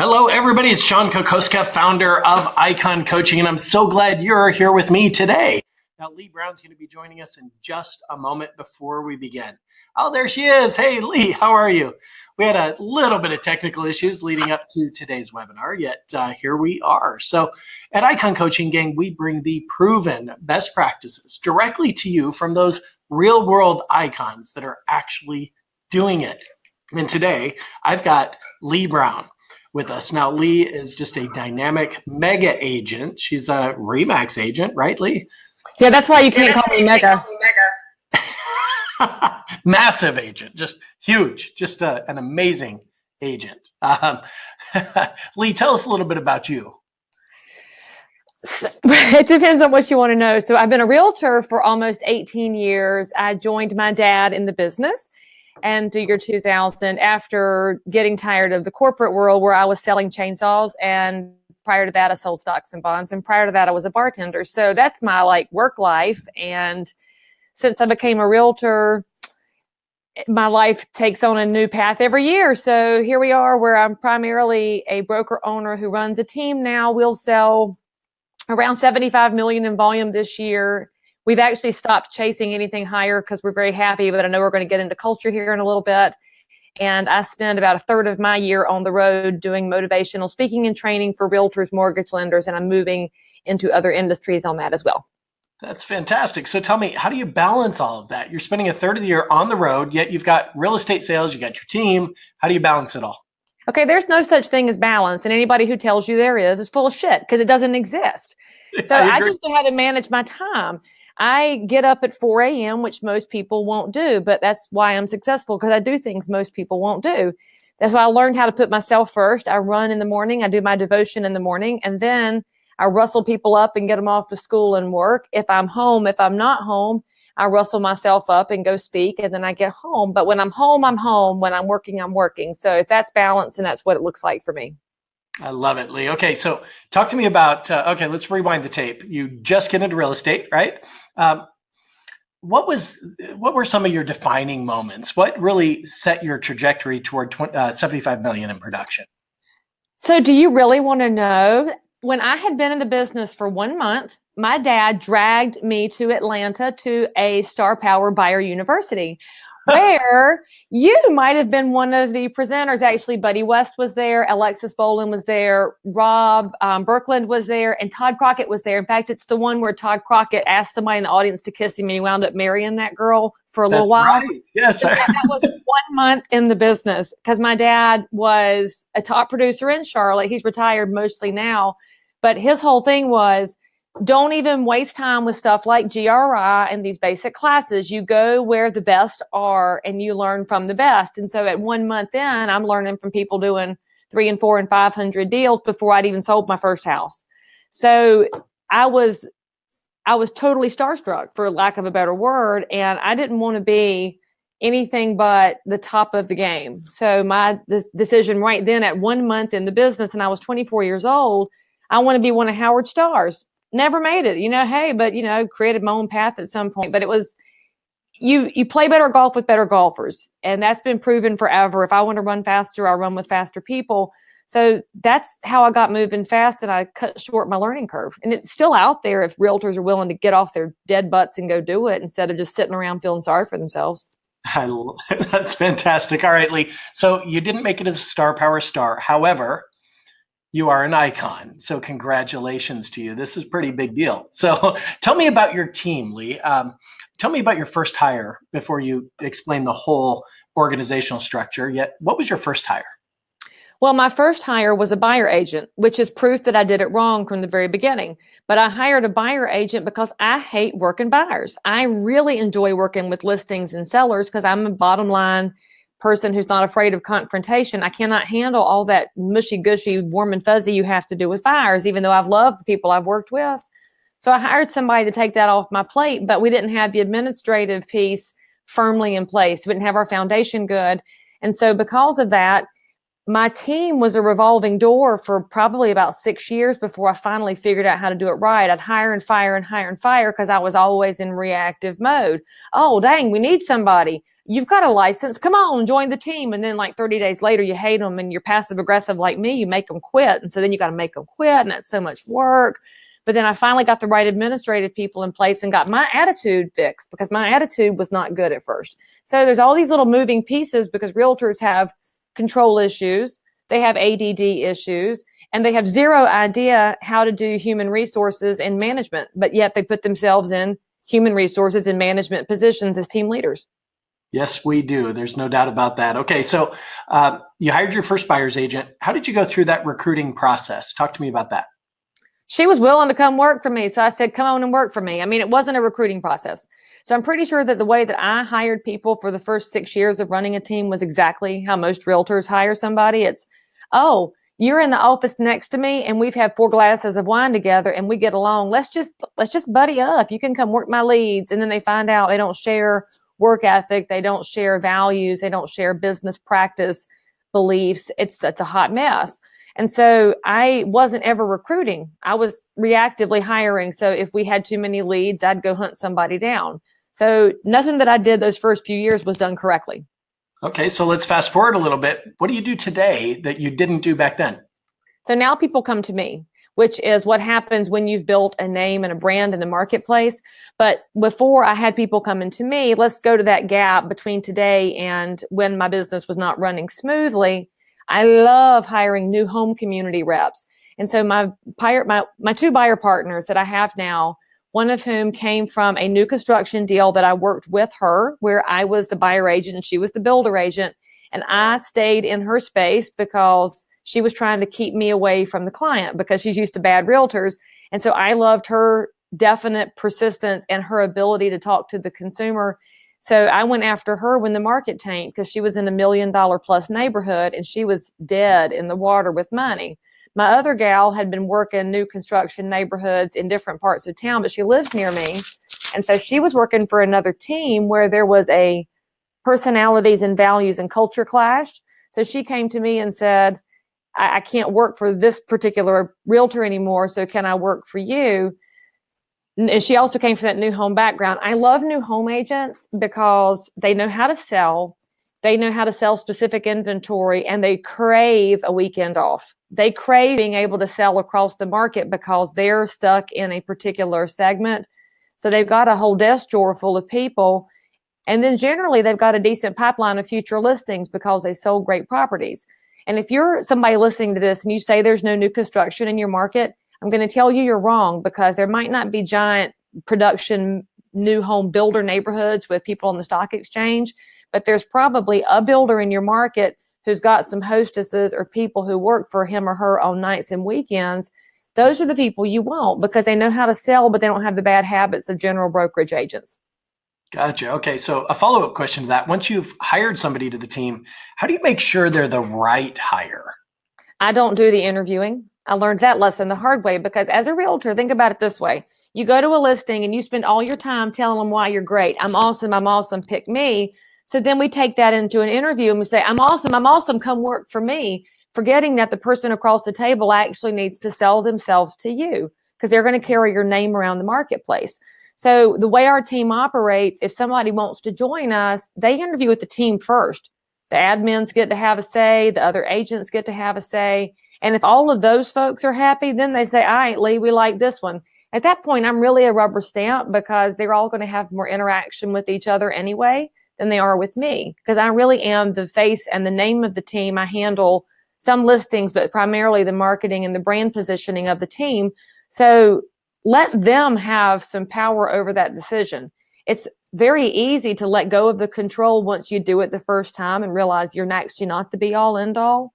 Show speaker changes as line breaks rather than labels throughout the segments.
Hello, everybody. It's Sean Kokoska, founder of Icon Coaching, and I'm so glad you're here with me today. Now, Leigh Brown's going to be joining us in just a moment before we begin. Oh, there she is. Hey, Leigh, how are you? We had a little bit of technical issues leading up to today's webinar, yet here we are. So at Icon Coaching, gang, we bring the proven best practices directly to you from those real-world icons that are actually doing it. And today, I've got Leigh Brown with us. Now, Leigh is just a dynamic mega agent. She's a RE/MAX agent, right, Leigh?
Yeah, that's why you can't call me mega.
Massive agent, just huge, just an amazing agent. Leigh, tell us a little bit about you.
So, it depends on what you want to know. So I've been a realtor for almost 18 years. I joined my dad in the business and the year 2000 after getting tired of the corporate world where I was selling chainsaws. And prior to that, I sold stocks and bonds. And prior to that, I was a bartender. So that's my work life. And since I became a realtor, my life takes on a new path every year. So here we are where I'm primarily a broker owner who runs a team now. We'll sell around 75 million in volume this year. We've actually stopped chasing anything higher because we're very happy, but I know we're going to get into culture here in a little bit. And I spend about a third of my year on the road doing motivational speaking and training for realtors, mortgage lenders, and I'm moving into other industries on that as well.
That's fantastic. So tell me, how do you balance all of that? You're spending a third of the year on the road, yet you've got real estate sales, you got your team. How do you balance it all?
Okay, there's no such thing as balance, and anybody who tells you there is full of shit because it doesn't exist. So I just know how to manage my time. I get up at 4 a.m., which most people won't do, but that's why I'm successful because I do things most people won't do. That's why I learned how to put myself first. I run in the morning. I do my devotion in the morning, and then I rustle people up and get them off to school and work. If I'm home, if I'm not home, I rustle myself up and go speak, and then I get home. But when I'm home, I'm home. When I'm working, I'm working. So if that's balance, and that's what it looks like for me.
I love it, Leigh. Okay, so talk to me about, okay, let's rewind the tape. You just get into real estate, right? What were some of your defining moments? What really set your trajectory toward 75 million in production?
So do you really want to know? When I had been in the business for 1 month, my dad dragged me to Atlanta to a Star Power Buyer University, where you might have been one of the presenters. Actually, Buddy West was there, Alexis Bolin was there, Rob Birkland was there, and Todd Crockett was there. In fact, it's the one where Todd Crockett asked somebody in the audience to kiss him, and he wound up marrying that girl for a little while.
Right. Yes,
so that was 1 month in the business because my dad was a top producer in Charlotte. He's retired mostly now, but his whole thing was, don't even waste time with stuff like GRI and these basic classes. You go where the best are and you learn from the best. And so at 1 month in, I'm learning from people doing 300 and 400 and 500 deals before I'd even sold my first house. So I was totally starstruck, for lack of a better word. And I didn't want to be anything but the top of the game. So my decision right then at 1 month in the business, and I was 24 years old, I want to be one of Howard Starr's. Never made it, hey, but, created my own path at some point. But it was, you play better golf with better golfers. And that's been proven forever. If I want to run faster, I'll run with faster people. So that's how I got moving fast, and I cut short my learning curve. And it's still out there if realtors are willing to get off their dead butts and go do it instead of just sitting around feeling sorry for themselves.
That's fantastic. All right, Leigh. So you didn't make it as a Star Power star. However, you are an icon. So congratulations to you. This is a pretty big deal. So tell me about your team, Leigh. Tell me about your first hire before you explain the whole organizational structure. Yet, what was your first hire?
Well, my first hire was a buyer agent, which is proof that I did it wrong from the very beginning. But I hired a buyer agent because I hate working buyers. I really enjoy working with listings and sellers because I'm a bottom line person who's not afraid of confrontation. I cannot handle all that mushy gushy, warm and fuzzy you have to do with buyers, even though I've loved the people I've worked with. So I hired somebody to take that off my plate, but we didn't have the administrative piece firmly in place. We didn't have our foundation good. And so because of that, my team was a revolving door for probably about 6 years before I finally figured out how to do it right. I'd hire and fire and hire and fire because I was always in reactive mode. Oh, dang, we need somebody. you've got a license. Come on, join the team. And then like 30 days later, you hate them and you're passive aggressive like me. You make them quit. And so then you got to make them quit. And that's so much work. But then I finally got the right administrative people in place and got my attitude fixed because my attitude was not good at first. So there's all these little moving pieces because realtors have control issues. They have ADD issues. And they have zero idea how to do human resources and management, but yet they put themselves in human resources and management positions as team leaders.
Yes, we do. There's no doubt about that. Okay, so you hired your first buyer's agent. How did you go through that recruiting process? Talk to me about that.
She was willing to come work for me. So I said, come on and work for me. I mean, it wasn't a recruiting process. So I'm pretty sure that the way that I hired people for the first 6 years of running a team was exactly how most realtors hire somebody. It's, oh, you're in the office next to me and we've had 4 glasses of wine together and we get along. Let's just buddy up. You can come work my leads. And then they find out they don't share work ethic. They don't share values. They don't share business practice beliefs. It's a hot mess. And so I wasn't ever recruiting. I was reactively hiring. So if we had too many leads, I'd go hunt somebody down. So nothing that I did those first few years was done correctly.
Okay, so let's fast forward a little bit. What do you do today that you didn't do back then?
So now people come to me, which is what happens when you've built a name and a brand in the marketplace. But before I had people coming to me, let's go to that gap between today and when my business was not running smoothly. I love hiring new home community reps. And so my 2 buyer partners that I have now, one of whom came from a new construction deal that I worked with her, where I was the buyer agent and she was the builder agent. And I stayed in her space because she was trying to keep me away from the client because she's used to bad realtors. And so I loved her definite persistence and her ability to talk to the consumer. So I went after her when the market tanked because she was in $1 million plus neighborhood and she was dead in the water with money. My other gal had been working new construction neighborhoods in different parts of town, but she lives near me. And so she was working for another team where there was a personalities and values and culture clash. So she came to me and said, I can't work for this particular realtor anymore. So can I work for you? And she also came from that new home background. I love new home agents because they know how to sell. They know how to sell specific inventory and they crave a weekend off. They crave being able to sell across the market because they're stuck in a particular segment. So they've got a whole desk drawer full of people. And then generally they've got a decent pipeline of future listings because they sold great properties. And if you're somebody listening to this and you say there's no new construction in your market, I'm going to tell you you're wrong because there might not be giant production new home builder neighborhoods with people on the stock exchange, but there's probably a builder in your market who's got some hostesses or people who work for him or her on nights and weekends. Those are the people you want because they know how to sell, but they don't have the bad habits of general brokerage agents.
Gotcha. Okay, so a follow-up question to that. Once you've hired somebody to the team, how do you make sure they're the right hire?
I don't do the interviewing. I learned that lesson the hard way because as a realtor, think about it this way. You go to a listing and you spend all your time telling them why you're great. I'm awesome, pick me. So then we take that into an interview and we say, I'm awesome, come work for me, forgetting that the person across the table actually needs to sell themselves to you because they're going to carry your name around the marketplace. So the way our team operates, if somebody wants to join us, they interview with the team first. The admins get to have a say, the other agents get to have a say. And if all of those folks are happy, then they say, all right, Leigh, we like this one. At that point, I'm really a rubber stamp because they're all going to have more interaction with each other anyway than they are with me because I really am the face and the name of the team. I handle some listings, but primarily the marketing and the brand positioning of the team. So let them have some power over that decision. It's very easy to let go of the control once you do it the first time and realize you're actually not the be all end all.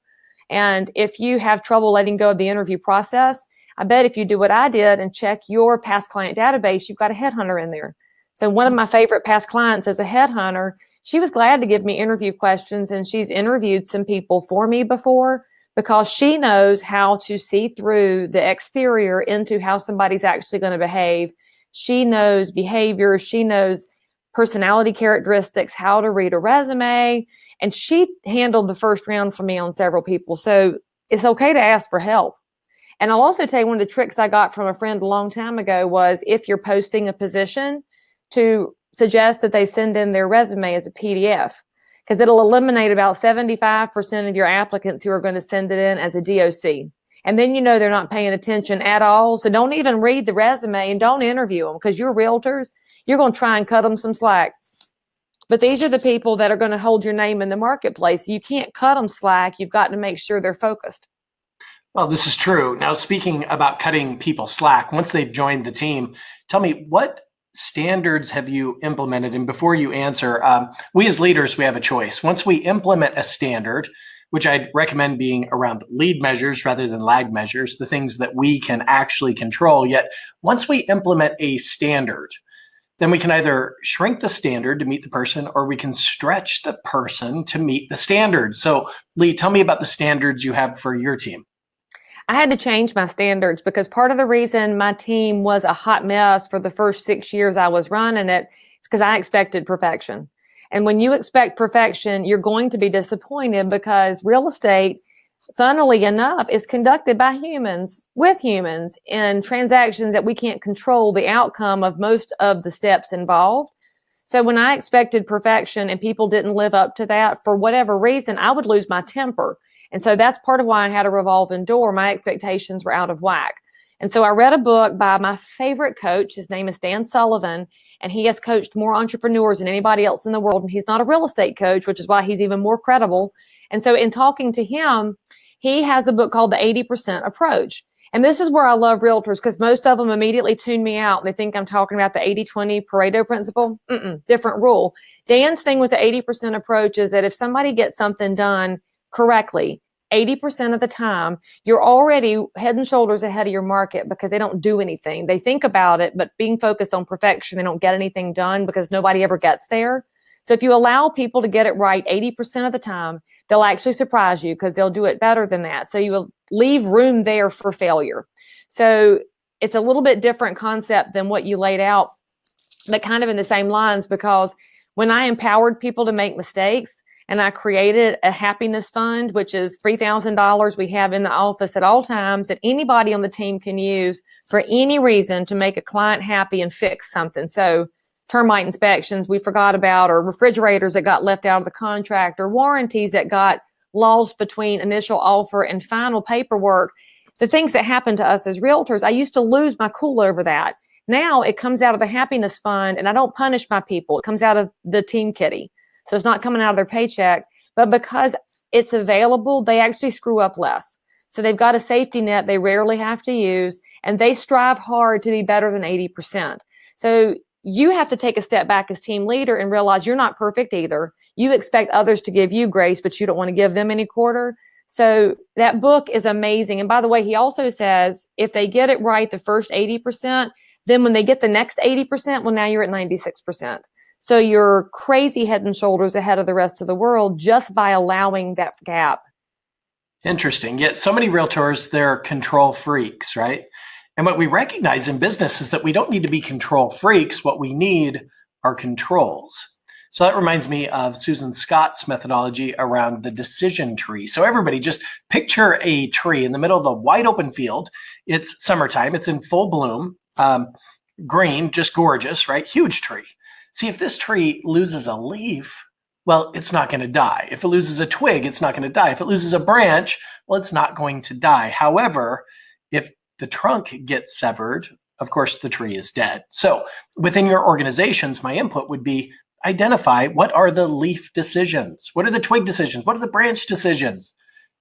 And if you have trouble letting go of the interview process, I bet if you do what I did and check your past client database, you've got a headhunter in there. So one of my favorite past clients is a headhunter. She was glad to give me interview questions and she's interviewed some people for me before because she knows how to see through the exterior into how somebody's actually going to behave. She knows behavior. She knows personality characteristics, how to read a resume. And she handled the first round for me on several people. So it's okay to ask for help. And I'll also tell you one of the tricks I got from a friend a long time ago was if you're posting a position to suggest that they send in their resume as a PDF, because it'll eliminate about 75% of your applicants who are going to send it in as a DOC. And then they're not paying attention at all. So don't even read the resume and don't interview them, because you're realtors. You're going to try and cut them some slack. But these are the people that are going to hold your name in the marketplace. You can't cut them slack. You've got to make sure they're focused.
Well, this is true. Now, speaking about cutting people slack, once they've joined the team, tell me, what standards have you implemented? And before you answer, we as leaders, we have a choice. Once we implement a standard, which I'd recommend being around lead measures rather than lag measures, the things that we can actually control. Yet once we implement a standard, then we can either shrink the standard to meet the person, or we can stretch the person to meet the standard. So Leigh, tell me about the standards you have for your team.
I had to change my standards, because part of the reason my team was a hot mess for the first 6 years I was running it is because I expected perfection. And when you expect perfection, you're going to be disappointed, because real estate, funnily enough, is conducted by humans with humans in transactions that we can't control the outcome of most of the steps involved. So when I expected perfection and people didn't live up to that for whatever reason, I would lose my temper. And so that's part of why I had a revolving door. My expectations were out of whack. And so I read a book by my favorite coach. His name is Dan Sullivan, and he has coached more entrepreneurs than anybody else in the world. And he's not a real estate coach, which is why he's even more credible. And so in talking to him, he has a book called The 80% Approach. And this is where I love realtors, because most of them immediately tune me out. They think I'm talking about the 80-20 Pareto principle. Different rule. Dan's thing with the 80% approach is that if somebody gets something done correctly, 80% of the time, you're already head and shoulders ahead of your market, because they don't do anything. They think about it, but being focused on perfection, they don't get anything done, because nobody ever gets there. So if you allow people to get it right 80% of the time, they'll actually surprise you, because they'll do it better than that. So you will leave room there for failure. So it's a little bit different concept than what you laid out, but kind of in the same lines, because when I empowered people to make mistakes, and I created a happiness fund, which is $3,000 we have in the office at all times that anybody on the team can use for any reason to make a client happy and fix something. So termite inspections we forgot about, or refrigerators that got left out of the contract, or warranties that got lost between initial offer and final paperwork. The things that happen to us as realtors, I used to lose my cool over that. Now it comes out of the happiness fund, and I don't punish my people. It comes out of the team kitty. So it's not coming out of their paycheck, but because it's available, they actually screw up less. So they've got a safety net they rarely have to use, and they strive hard to be better than 80%. So you have to take a step back as team leader and realize you're not perfect either. You expect others to give you grace, but you don't want to give them any quarter. So that book is amazing. And by the way, he also says, if they get it right the first 80%, then when they get the next 80%, well, now you're at 96%. So you're crazy head and shoulders ahead of the rest of the world just by allowing that gap.
Interesting. Yet so many realtors, they're control freaks, right? And what we recognize in business is that we don't need to be control freaks. What we need are controls. So that reminds me of Susan Scott's methodology around the decision tree. So everybody just picture a tree in the middle of a wide open field. It's summertime. It's in full bloom, green, just gorgeous, right? Huge tree. See, if this tree loses a leaf, well, it's not going to die. If it loses a twig, it's not going to die. If it loses a branch, well, it's not going to die. However, if the trunk gets severed, of course, the tree is dead. So within your organizations, my input would be identify what are the leaf decisions? What are the twig decisions? What are the branch decisions?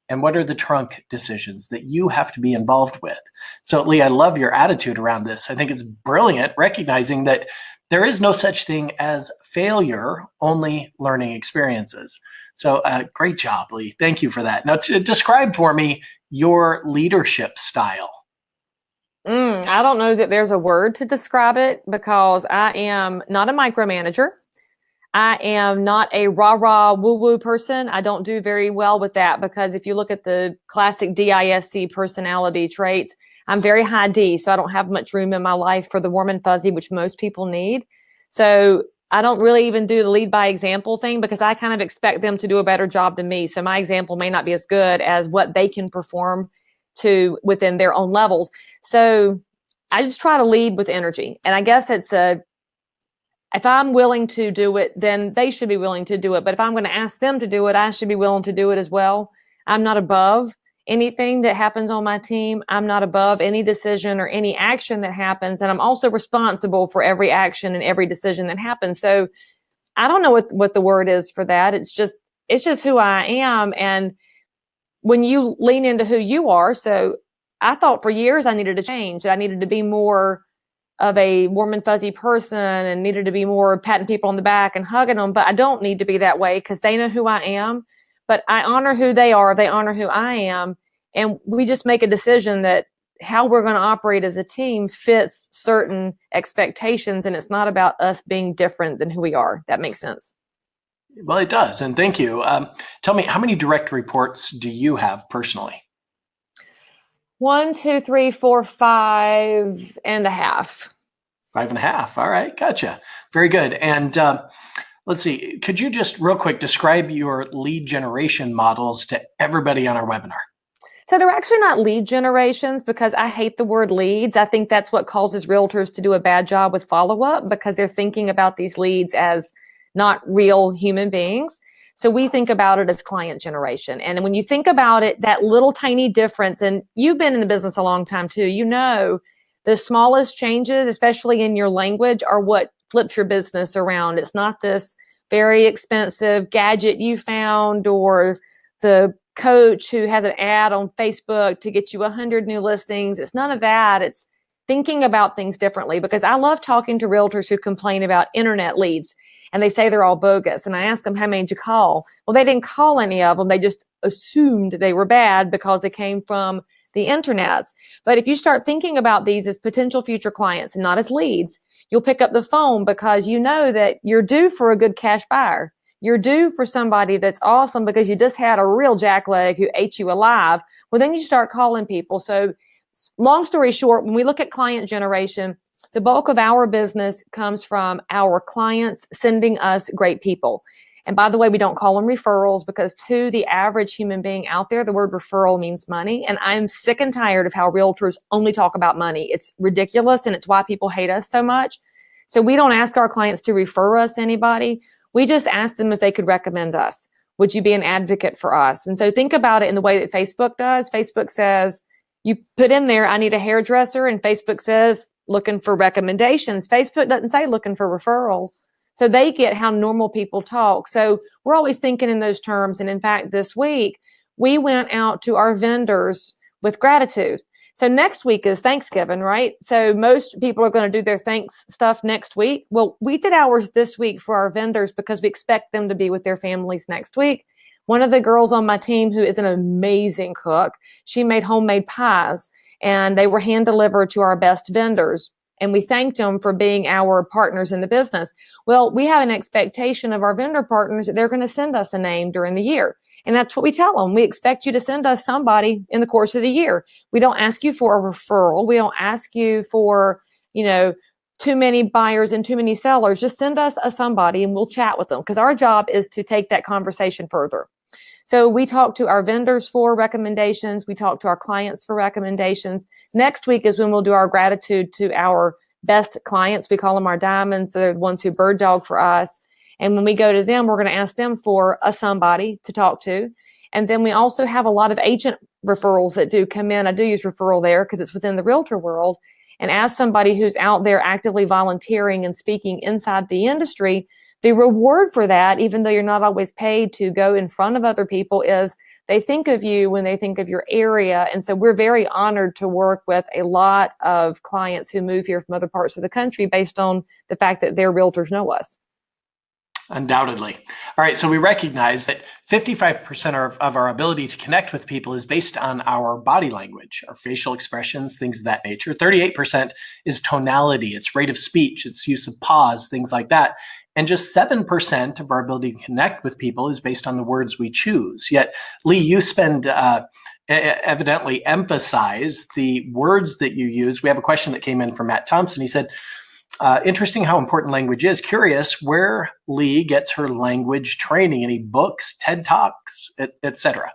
And what are the trunk decisions that you have to be involved with? So Leigh, I love your attitude around this. I think it's brilliant, recognizing that there is no such thing as failure, only learning experiences. So great job, Leigh. Thank you for that. Now, to describe for me your leadership style.
I don't know that there's a word to describe it, because I am not a micromanager. I am not a rah-rah woo-woo person. I don't do very well with that, because if you look at the classic DISC personality traits, I'm very high D, so I don't have much room in my life for the warm and fuzzy, which most people need. So I don't really even do the lead by example thing, because I kind of expect them to do a better job than me. So my example may not be as good as what they can perform to within their own levels. So I just try to lead with energy. And I guess it's if I'm willing to do it, then they should be willing to do it. But if I'm going to ask them to do it, I should be willing to do it as well. I'm not above anything that happens on my team. I'm not above any decision or any action that happens. And I'm also responsible for every action and every decision that happens. So I don't know what the word is for that. It's just who I am. And when you lean into who you are, so I thought for years I needed to change. I needed to be more of a warm and fuzzy person and needed to be more patting people on the back and hugging them. But I don't need to be that way because they know who I am. But I honor who they are. They honor who I am. And we just make a decision that how we're going to operate as a team fits certain expectations. And it's not about us being different than who we are. That makes sense.
Well, it does. And thank you. Tell me, how many direct reports do you have personally?
1, 2, 3, 4, 5.5.
5.5. All right. Gotcha. Very good. And let's see, could you just real quick describe your lead generation models to everybody on our webinar?
So they're actually not lead generations because I hate the word leads. I think that's what causes realtors to do a bad job with follow-up because they're thinking about these leads as not real human beings. So we think about it as client generation. And when you think about it, that little tiny difference, and you've been in the business a long time too, you know, the smallest changes, especially in your language, are what flips your business around. It's not this very expensive gadget you found or the coach who has an ad on Facebook to get you 100 new listings. It's none of that. It's thinking about things differently because I love talking to realtors who complain about internet leads and they say they're all bogus. And I ask them, how many did you call? Well, they didn't call any of them. They just assumed they were bad because they came from the internets. But if you start thinking about these as potential future clients and not as leads, you'll pick up the phone because you know that you're due for a good cash buyer. You're due for somebody that's awesome because you just had a real jackleg who ate you alive. Well, then you start calling people. So long story short, when we look at client generation, the bulk of our business comes from our clients sending us great people. And by the way, we don't call them referrals because to the average human being out there, the word referral means money. And I'm sick and tired of how realtors only talk about money. It's ridiculous. And it's why people hate us so much. So we don't ask our clients to refer us anybody. We just ask them if they could recommend us. Would you be an advocate for us? And so think about it in the way that Facebook does. Facebook says, you put in there, I need a hairdresser, and Facebook says, looking for recommendations. Facebook doesn't say looking for referrals. So they get how normal people talk. So we're always thinking in those terms. And in fact, this week, we went out to our vendors with gratitude. So next week is Thanksgiving, right? So most people are going to do their thanks stuff next week. Well, we did ours this week for our vendors because we expect them to be with their families next week. One of the girls on my team who is an amazing cook, she made homemade pies and they were hand delivered to our best vendors. And we thanked them for being our partners in the business. Well, we have an expectation of our vendor partners that they're going to send us a name during the year. And that's what we tell them. We expect you to send us somebody in the course of the year. We don't ask you for a referral. We don't ask you for, too many buyers and too many sellers. Just send us a somebody and we'll chat with them because our job is to take that conversation further. So we talk to our vendors for recommendations. We talk to our clients for recommendations. Next week is when we'll do our gratitude to our best clients. We call them our diamonds. They're the ones who bird dog for us. And when we go to them, we're going to ask them for a somebody to talk to. And then we also have a lot of agent referrals that do come in. I do use referral there because it's within the realtor world. And as somebody who's out there actively volunteering and speaking inside the industry, the reward for that, even though you're not always paid to go in front of other people, is they think of you when they think of your area. And so we're very honored to work with a lot of clients who move here from other parts of the country based on the fact that their realtors know us.
Undoubtedly. All right. So we recognize that 55% of our ability to connect with people is based on our body language, our facial expressions, things of that nature. 38% is tonality, it's rate of speech, it's use of pause, things like that. And just 7% of our ability to connect with people is based on the words we choose. Yet, Leigh, you evidently emphasize the words that you use. We have a question that came in from Matt Thompson. He said, interesting how important language is. Curious where Leigh gets her language training, any books, TED Talks, etc.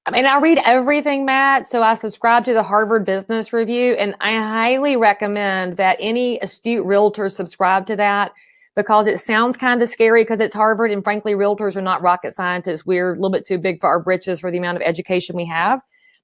I mean, I read everything, Matt. So I subscribe to the Harvard Business Review, and I highly recommend that any astute realtor subscribe to that because it sounds kind of scary because it's Harvard, and frankly, realtors are not rocket scientists. We're a little bit too big for our britches for the amount of education we have.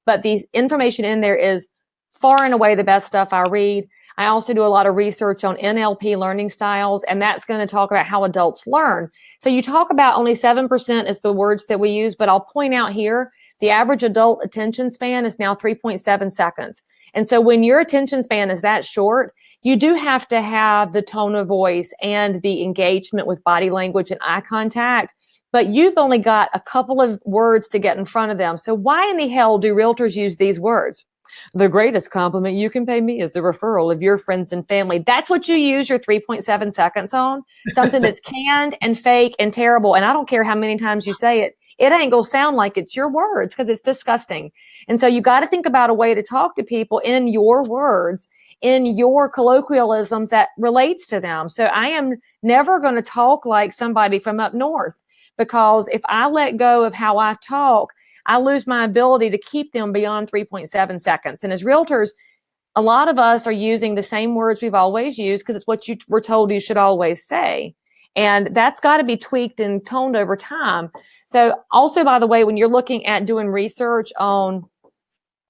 But the information in there is far and away the best stuff I read. I also do a lot of research on Nlp Learning Styles, and that's going to talk about how adults learn. So you talk about only 7% is the words that we use, but I'll point out here, the average adult attention span is now 3.7 seconds. And so when your attention span is that short, you do have to have the tone of voice and the engagement with body language and eye contact, but you've only got a couple of words to get in front of them. So why in the hell do realtors use these words? The greatest compliment you can pay me is the referral of your friends and family. That's what you use your 3.7 seconds on, something that's canned and fake and terrible. And I don't care how many times you say it, it ain't going to sound like it's your words because it's disgusting. And so you got to think about a way to talk to people in your words, in your colloquialisms that relates to them. So I am never going to talk like somebody from up north, because if I let go of how I talk, I lose my ability to keep them beyond 3.7 seconds. And as realtors, a lot of us are using the same words we've always used because it's what you were told you should always say. And that's got to be tweaked and toned over time. So also, by the way, when you're looking at doing research on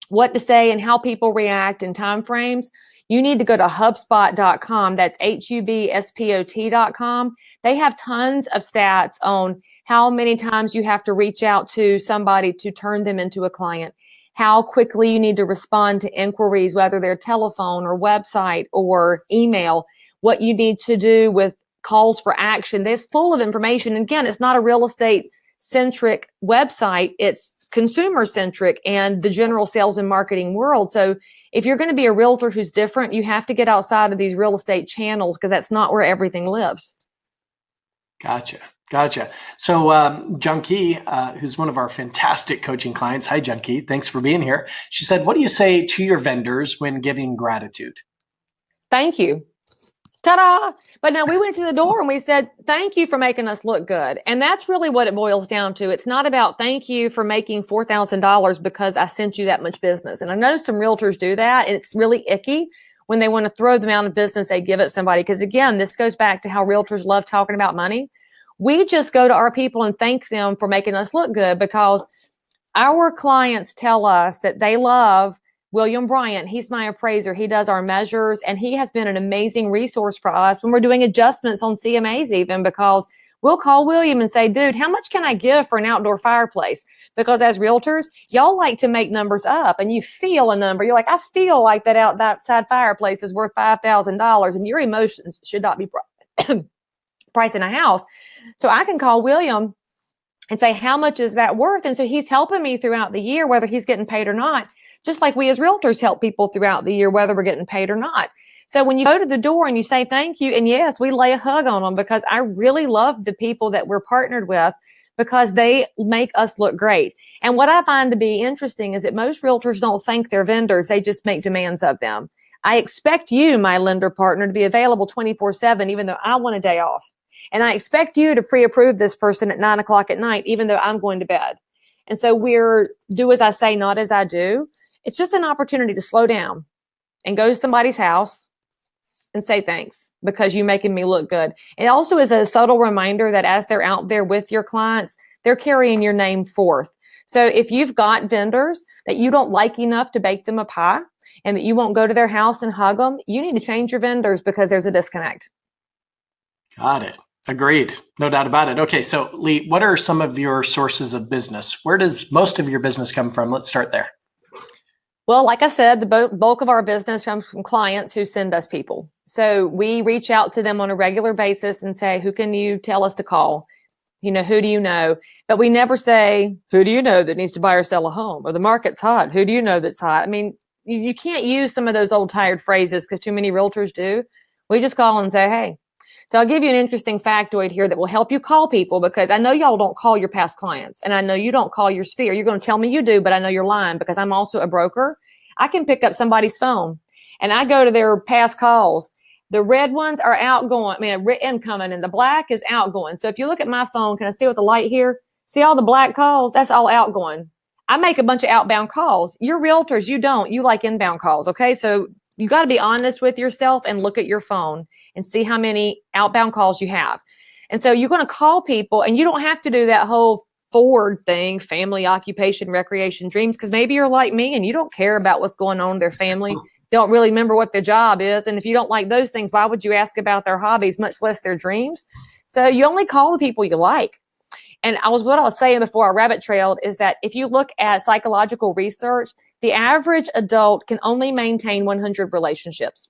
what to say and how people react in time frames, you need to go to Hubspot.com. That's Hubspot.com. They have tons of stats on how many times you have to reach out to somebody to turn them into a client, how quickly you need to respond to inquiries, whether they're telephone or website or email, what you need to do with calls for action. It's full of information. And again, it's not a real estate centric website. It's consumer centric and the general sales and marketing world. So if you're going to be a realtor who's different, you have to get outside of these real estate channels because that's not where everything lives.
Gotcha. So Junkie, who's one of our fantastic coaching clients. Hi, Junkie. Thanks for being here. She said, what do you say to your vendors when giving gratitude?
Thank you. Ta-da! But no, we went to the door and we said, thank you for making us look good. And that's really what it boils down to. It's not about thank you for making $4,000 because I sent you that much business. And I know some realtors do that. And it's really icky when they want to throw the amount of business they give at somebody. Because again, this goes back to how realtors love talking about money. We just go to our people and thank them for making us look good because our clients tell us that they love William Bryant. He's my appraiser. He does our measures, and he has been an amazing resource for us when we're doing adjustments on CMAs even, because we'll call William and say, dude, how much can I give for an outdoor fireplace? Because as realtors, y'all like to make numbers up and you feel a number. You're like, I feel like that outside fireplace is worth $5,000 and your emotions should not be pricing a house. So I can call William and say, how much is that worth? And so he's helping me throughout the year, whether he's getting paid or not. Just like we as realtors help people throughout the year, whether we're getting paid or not. So when you go to the door and you say thank you, and yes, we lay a hug on them because I really love the people that we're partnered with because they make us look great. And what I find to be interesting is that most realtors don't thank their vendors. They just make demands of them. I expect you, my lender partner, to be available 24/7, even though I want a day off. And I expect you to pre-approve this person at 9 o'clock at night, even though I'm going to bed. And so we're do as I say, not as I do. It's just an opportunity to slow down and go to somebody's house and say thanks because you're making me look good. It also is a subtle reminder that as they're out there with your clients, they're carrying your name forth. So if you've got vendors that you don't like enough to bake them a pie and that you won't go to their house and hug them, you need to change your vendors because there's a disconnect.
Got it. Agreed. No doubt about it. Okay. So Leigh, what are some of your sources of business? Where does most of your business come from? Let's start there.
Well, like I said, the bulk of our business comes from clients who send us people. So we reach out to them on a regular basis and say, who can you tell us to call? Who do you know? But we never say, who do you know that needs to buy or sell a home? Or the market's hot. Who do you know that's hot? I mean, you can't use some of those old tired phrases because too many realtors do. We just call and say, hey. So I'll give you an interesting factoid here that will help you call people because I know y'all don't call your past clients and I know you don't call your sphere. You're going to tell me you do, but I know you're lying because I'm also a broker. I can pick up somebody's phone and I go to their past calls. The red ones are outgoing, incoming, and the black is outgoing. So if you look at my phone, can I see with the light here? See all the black calls? That's all outgoing. I make a bunch of outbound calls. You're realtors. You don't. You like inbound calls. Okay. So you got to be honest with yourself and look at your phone and see how many outbound calls you have. And so you're going to call people, and you don't have to do that whole Ford thing, family, occupation, recreation, dreams, because maybe you're like me and you don't care about what's going on in their family. Don't really remember what their job is. And if you don't like those things, why would you ask about their hobbies, much less their dreams? So you only call the people you like. And what I was saying before I rabbit trailed is that if you look at psychological research, the average adult can only maintain 100 relationships.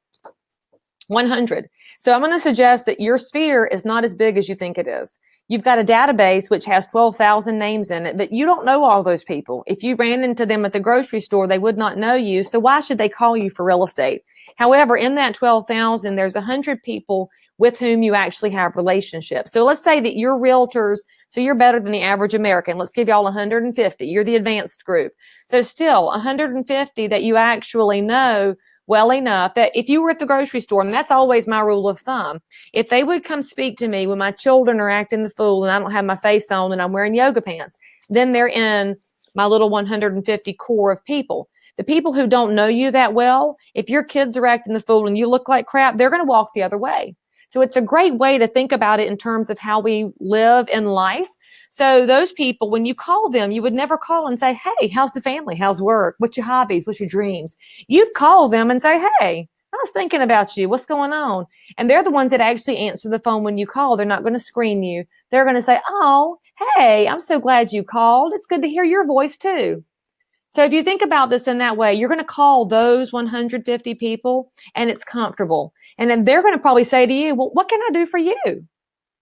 100. So I'm going to suggest that your sphere is not as big as you think it is. You've got a database which has 12,000 names in it, but you don't know all those people. If you ran into them at the grocery store, they would not know you. So why should they call you for real estate? However, in that 12,000, there's 100 people with whom you actually have relationships. So let's say that you're realtors, so you're better than the average American. Let's give y'all 150. You're the advanced group. So still 150 that you actually know well enough that if you were at the grocery store, and that's always my rule of thumb, if they would come speak to me when my children are acting the fool and I don't have my face on and I'm wearing yoga pants, then they're in my little 150 core of people. The people who don't know you that well, if your kids are acting the fool and you look like crap, they're going to walk the other way. So it's a great way to think about it in terms of how we live in life. So those people, when you call them, you would never call and say, hey, how's the family? How's work? What's your hobbies? What's your dreams? You'd call them and say, hey, I was thinking about you. What's going on? And they're the ones that actually answer the phone when you call. They're not going to screen you. They're going to say, oh, hey, I'm so glad you called. It's good to hear your voice too. So if you think about this in that way, you're going to call those 150 people and it's comfortable. And then they're going to probably say to you, well, what can I do for you?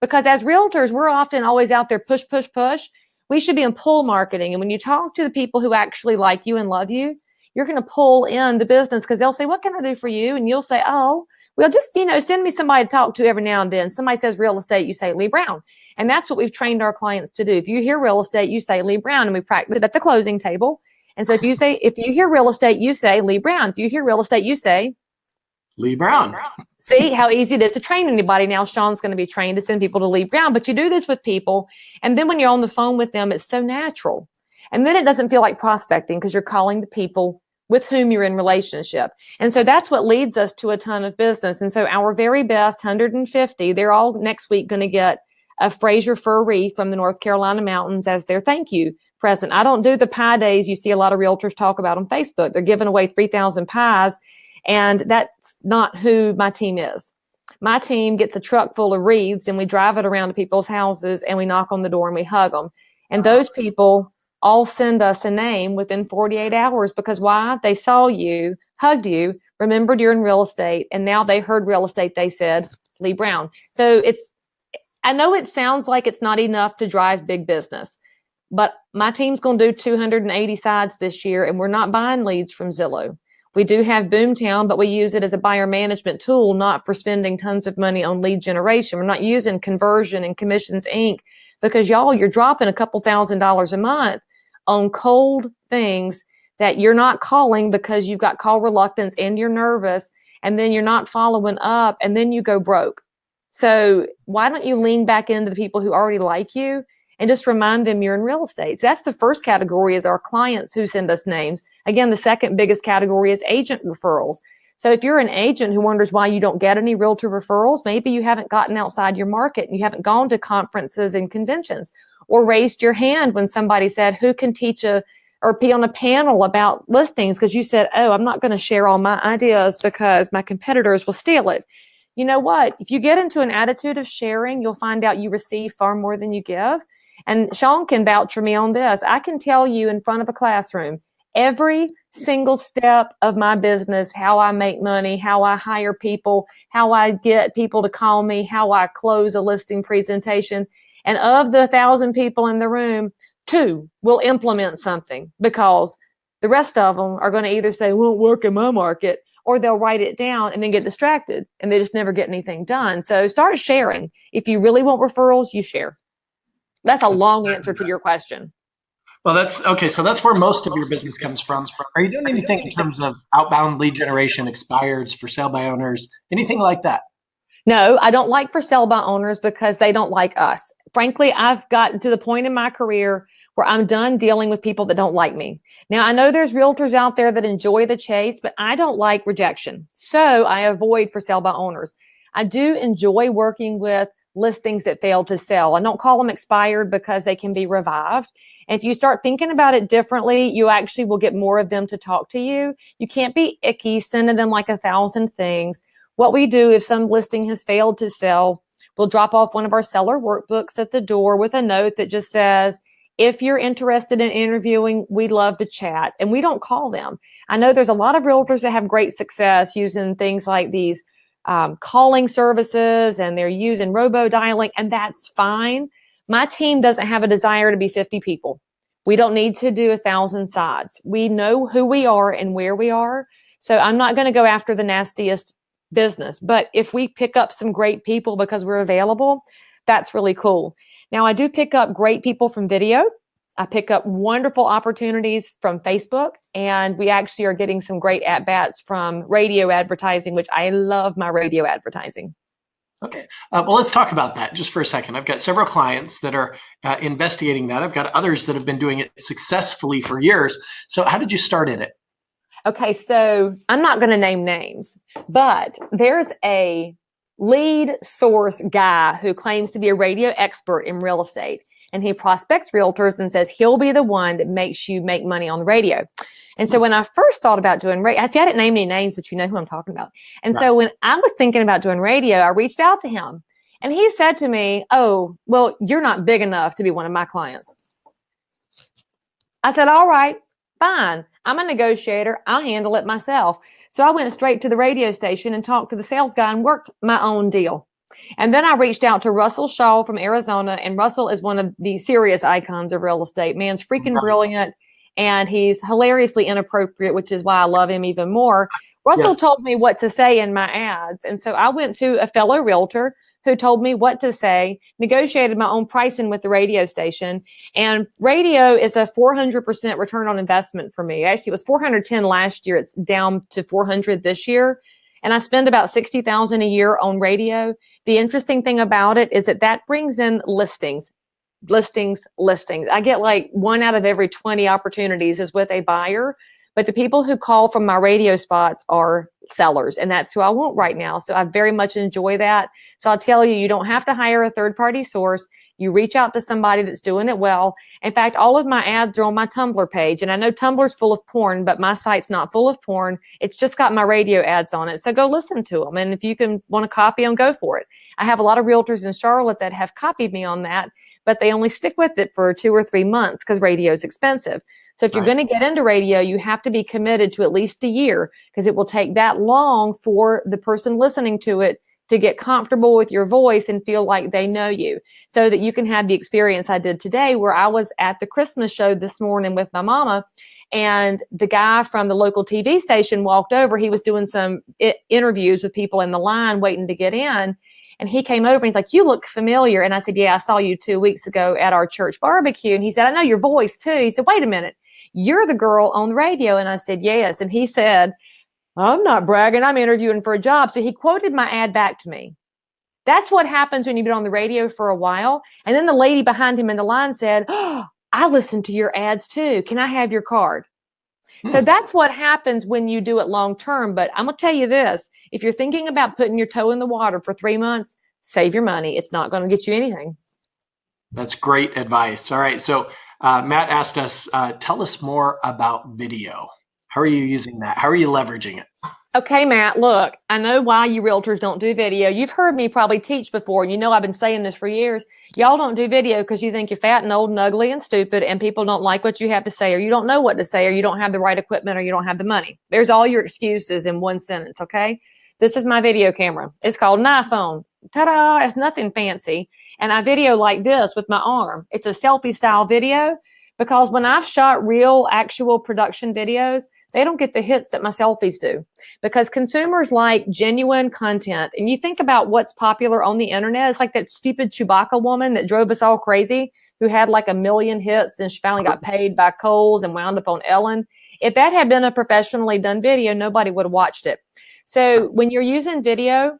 Because as realtors, we're often always out there push, push, push. We should be in pull marketing. And when you talk to the people who actually like you and love you, you're going to pull in the business because they'll say, what can I do for you? And you'll say, oh, well, just, send me somebody to talk to every now and then. Somebody says real estate, you say Leigh Brown. And that's what we've trained our clients to do. If you hear real estate, you say Leigh Brown, and we practice it at the closing table. And so if you hear real estate, you say Leigh Brown. If you hear real estate, you say
Leigh Brown.
See how easy it is to train anybody. Now Sean's going to be trained to send people to Leigh Brown, but you do this with people. And then when you're on the phone with them, it's so natural. And then it doesn't feel like prospecting because you're calling the people with whom you're in relationship. And so that's what leads us to a ton of business. And so our very best 150, they're all next week going to get a Fraser fur wreath from the North Carolina mountains as their thank you present. I don't do the pie days you see a lot of realtors talk about on Facebook. They're giving away 3,000 pies. And that's not who my team is. My team gets a truck full of wreaths and we drive it around to people's houses and we knock on the door and we hug them. And those people all send us a name within 48 hours because why? They saw you, hugged you, remembered you're in real estate, and now they heard real estate, they said Leigh Brown. So I know it sounds like it's not enough to drive big business, but my team's going to do 280 sides this year and we're not buying leads from Zillow. We do have Boomtown, but we use it as a buyer management tool, not for spending tons of money on lead generation. We're not using Conversion and Commissions Inc. because you're dropping a couple $1,000s a month on cold things that you're not calling because you've got call reluctance and you're nervous, and then you're not following up, and then you go broke. So why don't you lean back into the people who already like you and just remind them you're in real estate? So that's the first category, is our clients who send us names. Again, the second biggest category is agent referrals. So if you're an agent who wonders why you don't get any realtor referrals, maybe you haven't gotten outside your market and you haven't gone to conferences and conventions, or raised your hand when somebody said, who can teach or be on a panel about listings, because you said, oh, I'm not going to share all my ideas because my competitors will steal it. You know what? If you get into an attitude of sharing, you'll find out you receive far more than you give. And Sean can vouch for me on this. I can tell you in front of a classroom, every single step of my business, how I make money, how I hire people, how I get people to call me, how I close a listing presentation. And of the 1,000 people in the room, 2 will implement something, because the rest of them are going to either say, won't work in my market, or they'll write it down and then get distracted and they just never get anything done. So start sharing. If you really want referrals, you share. That's a long answer to your question.
Well, that's okay. So that's where most of your business comes from. Are you doing anything in terms of outbound lead generation, expireds, for sale by owners, anything like that?
No, I don't like for sale by owners because they don't like us. Frankly, I've gotten to the point in my career where I'm done dealing with people that don't like me. Now, I know there's realtors out there that enjoy the chase, but I don't like rejection. So I avoid for sale by owners. I do enjoy working with listings that fail to sell. I don't call them expired because they can be revived. And if you start thinking about it differently, you actually will get more of them to talk to you. You can't be icky, sending them like 1,000 things. What we do if some listing has failed to sell, we'll drop off one of our seller workbooks at the door with a note that just says, if you're interested in interviewing, we'd love to chat. And we don't call them. I know there's a lot of realtors that have great success using things like these calling services, and they're using robo-dialing, and that's fine. My team doesn't have a desire to be 50 people. We don't need to do 1,000 sides. We know who we are and where we are. So I'm not going to go after the nastiest business. But if we pick up some great people because we're available, that's really cool. Now, I do pick up great people from video. I pick up wonderful opportunities from Facebook, and we actually are getting some great at-bats from radio advertising, which I love my radio advertising.
Okay. Well, let's talk about that just for a second. I've got several clients that are investigating that. I've got others that have been doing it successfully for years. So how did you start in it?
Okay, so I'm not going to name names, but there's a lead source guy who claims to be a radio expert in real estate, and he prospects realtors and says he'll be the one that makes you make money on the radio. And so when I first thought about doing radio, I didn't name any names, but you know who I'm talking about. And so when I was thinking about doing radio, I reached out to him, and he said to me, "Oh, well, you're not big enough to be one of my clients." I said, "All right, fine. I'm a negotiator. I'll handle it myself." So I went straight to the radio station and talked to the sales guy and worked my own deal. And then I reached out to Russell Shaw from Arizona, and Russell is one of the serious icons of real estate. Man's freaking brilliant, and he's hilariously inappropriate, which is why I love him even more. Russell told me what to say in my ads, and so I went to a fellow realtor who told me what to say, negotiated my own pricing with the radio station. And radio is a 400% return on investment for me. Actually, it was 410 last year. It's down to 400 this year. And I spend about $60,000 a year on radio. The interesting thing about it is that brings in listings. I get like 1 out of every 20 opportunities is with a buyer. But the people who call from my radio spots are sellers, and that's who I want right now. So I very much enjoy that. So I'll tell you, you don't have to hire a third-party source. You reach out to somebody that's doing it well. In fact, all of my ads are on my Tumblr page, and I know Tumblr's full of porn, but my site's not full of porn. It's just got my radio ads on it. So go listen to them, and if you want to copy them, go for it. I have a lot of realtors in Charlotte that have copied me on that, but they only stick with it for 2 or 3 months because radio is expensive. So if you're going to get into radio, you have to be committed to at least a year, because it will take that long for the person listening to it to get comfortable with your voice and feel like they know you, so that you can have the experience I did today, where I was at the Christmas show this morning with my mama, and the guy from the local TV station walked over. He was doing some interviews with people in the line waiting to get in. And he came over and he's like, "You look familiar." And I said, "Yeah, I saw you 2 weeks ago at our church barbecue." And he said, "I know your voice too." He said, "Wait a minute, you're the girl on the radio?" And I said, "Yes." And he said, "I'm not bragging. I'm interviewing for a job." So he quoted my ad back to me. That's what happens when you've been on the radio for a while. And then the lady behind him in the line said, "Oh, I listen to your ads too. Can I have your card?" So that's what happens when you do it long term. But I'm going to tell you this. If you're thinking about putting your toe in the water for 3 months, save your money. It's not going to get you anything.
That's great advice. All right. So Matt asked us, tell us more about video. How are you using that? How are you leveraging it?
Okay, Matt, look, I know why you realtors don't do video. You've heard me probably teach before, and you know I've been saying this for years. Y'all don't do video because you think you're fat and old and ugly and stupid, and people don't like what you have to say, or you don't know what to say, or you don't have the right equipment, or you don't have the money. There's all your excuses in one sentence, okay? This is my video camera. It's called an iPhone. Ta-da! It's nothing fancy. And I video like this with my arm. It's a selfie style video, because when I've shot real, actual production videos, they don't get the hits that my selfies do, because consumers like genuine content. And you think about what's popular on the internet. It's like that stupid Chewbacca woman that drove us all crazy, who had like 1 million hits, and she finally got paid by Kohl's and wound up on Ellen. If that had been a professionally done video, nobody would have watched it. So when you're using video,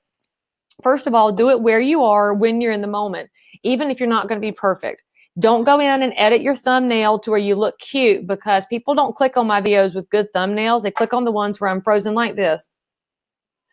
first of all, do it where you are when you're in the moment, even if you're not going to be perfect. Don't go in and edit your thumbnail to where you look cute, because people don't click on my videos with good thumbnails. They click on the ones where I'm frozen like this.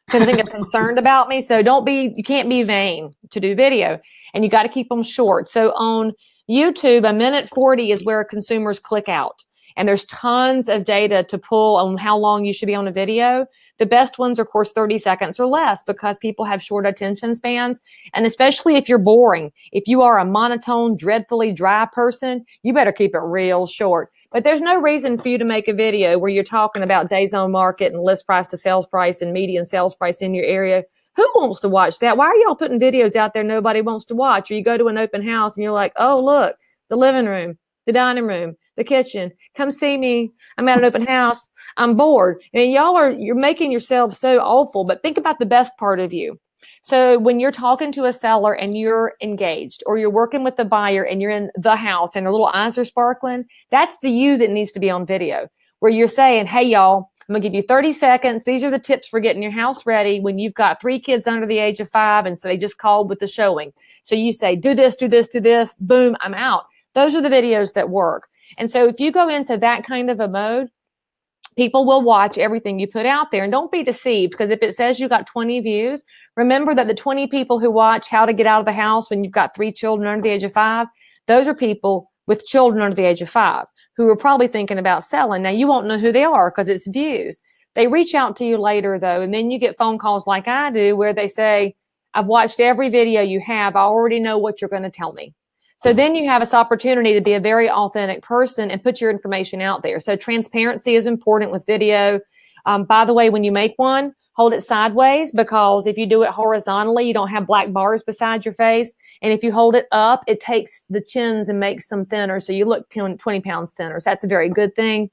because I think they're concerned about me. So you can't be vain to do video, and you got to keep them short. So on YouTube, 1:40 is where consumers click out. And there's tons of data to pull on how long you should be on a video. The best ones are, of course, 30 seconds or less, because people have short attention spans. And especially if you're boring, if you are a monotone, dreadfully dry person, you better keep it real short. But there's no reason for you to make a video where you're talking about days on market and list price to sales price and median sales price in your area. Who wants to watch that? Why are y'all putting videos out there nobody wants to watch? Or you go to an open house and you're like, oh, look, the living room, the dining room, the kitchen, come see me. I'm at an open house. I'm bored. And you're making yourselves so awful, but think about the best part of you. So when you're talking to a seller and you're engaged, or you're working with the buyer and you're in the house and their little eyes are sparkling, that's the you that needs to be on video, where you're saying, hey, y'all, I'm gonna give you 30 seconds. These are the tips for getting your house ready when you've got 3 kids under the age of 5. And so they just called with the showing. So you say, do this, do this, do this, boom, I'm out. Those are the videos that work. And so if you go into that kind of a mode, people will watch everything you put out there. And don't be deceived, because if it says you got 20 views, remember that the 20 people who watch how to get out of the house when you've got 3 children under the age of 5, those are people with children under the age of 5 who are probably thinking about selling. Now, you won't know who they are because it's views. They reach out to you later, though, and then you get phone calls like I do where they say, I've watched every video you have. I already know what you're going to tell me. So then you have this opportunity to be a very authentic person and put your information out there. So transparency is important with video. By the way, when you make one, hold it sideways, because if you do it horizontally, you don't have black bars beside your face. And if you hold it up, it takes the chins and makes them thinner. So you look 20 pounds thinner. So that's a very good thing.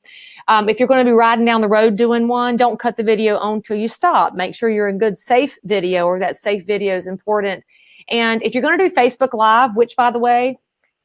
If you're going to be riding down the road doing one, don't cut the video on till you stop. Make sure you're in good, safe video, or that safe video is important. And if you're going to do Facebook Live, which, by the way,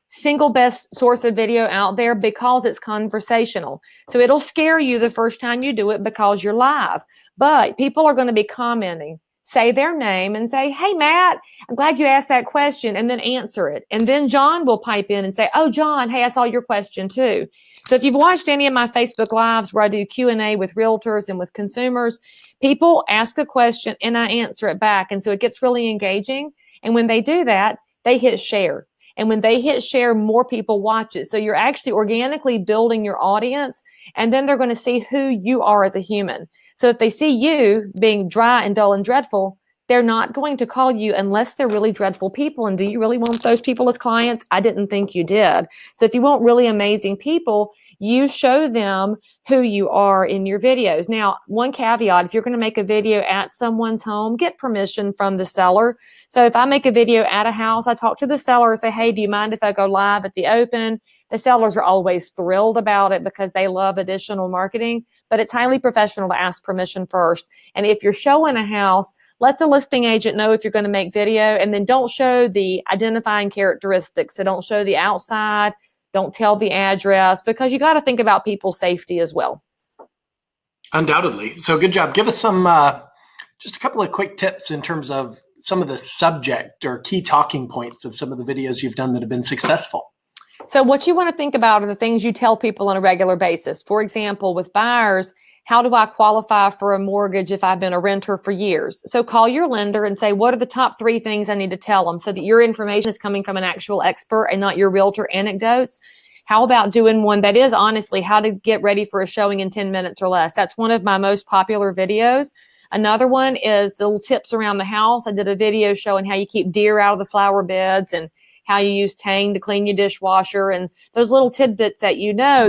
single best source of video out there, because it's conversational. So it'll scare you the first time you do it because you're live. But people are going to be commenting. Say their name and say, hey, Matt, I'm glad you asked that question, and then answer it. And then John will pipe in and say, oh, John, hey, I saw your question too. So if you've watched any of my Facebook Lives where I do Q&A with realtors and with consumers, people ask a question and I answer it back. And so it gets really engaging. And when they do that, they hit share. And when they hit share, more people watch it. So you're actually organically building your audience, and then they're going to see who you are as a human. So if they see you being dry and dull and dreadful, they're not going to call you unless they're really dreadful people. And do you really want those people as clients? I didn't think you did. So if you want really amazing people, you show them who you are in your videos. Now, one caveat, if you're going to make a video at someone's home, get permission from the seller. So if I make a video at a house, I talk to the seller and say, hey, do you mind if I go live at the open? The sellers are always thrilled about it because they love additional marketing, but it's highly professional to ask permission first. And if you're showing a house, let the listing agent know if you're going to make video, and then don't show the identifying characteristics. So don't show the outside. Don't tell the address, because you got to think about people's safety as well.
Undoubtedly. So good job. Give us some, just a couple of quick tips in terms of some of the subject or key talking points of some of the videos you've done that have been successful.
So what you want to think about are the things you tell people on a regular basis. For example, with buyers, how do I qualify for a mortgage if I've been a renter for years? So call your lender and say, what are the top 3 things I need to tell them, so that your information is coming from an actual expert and not your realtor anecdotes. How about doing one that is honestly how to get ready for a showing in 10 minutes or less? That's one of my most popular videos. Another one is the little tips around the house. I did a video showing how you keep deer out of the flower beds and how you use Tang to clean your dishwasher, and those little tidbits that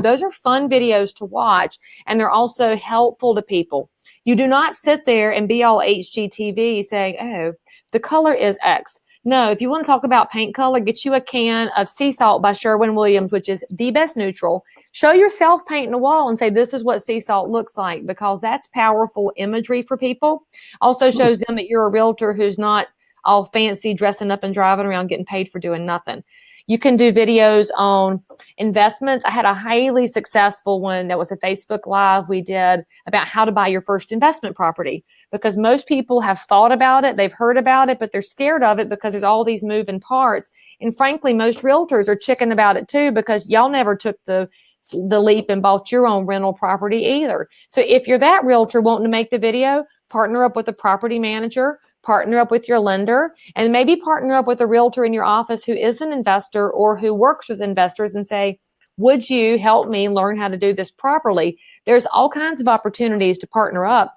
those are fun videos to watch, and they're also helpful to people. You do not sit there and be all HGTV saying, oh, the color is X. No, if you want to talk about paint color, get you a can of sea salt by Sherwin-Williams, which is the best neutral. Show yourself painting a wall and say, this is what sea salt looks like, because that's powerful imagery for people. Also shows them that you're a realtor who's not all fancy, dressing up and driving around getting paid for doing nothing. You can do videos on investments. I had a highly successful one that was a Facebook Live we did about how to buy your first investment property, because most people have thought about it, they've heard about it, but they're scared of it because there's all these moving parts. And frankly, most realtors are chicken about it too, because y'all never took the leap and bought your own rental property either. So if you're that realtor wanting to make the video, partner up with a property manager, partner up with your lender, and maybe partner up with a realtor in your office who is an investor or who works with investors and say, would you help me learn how to do this properly? There's all kinds of opportunities to partner up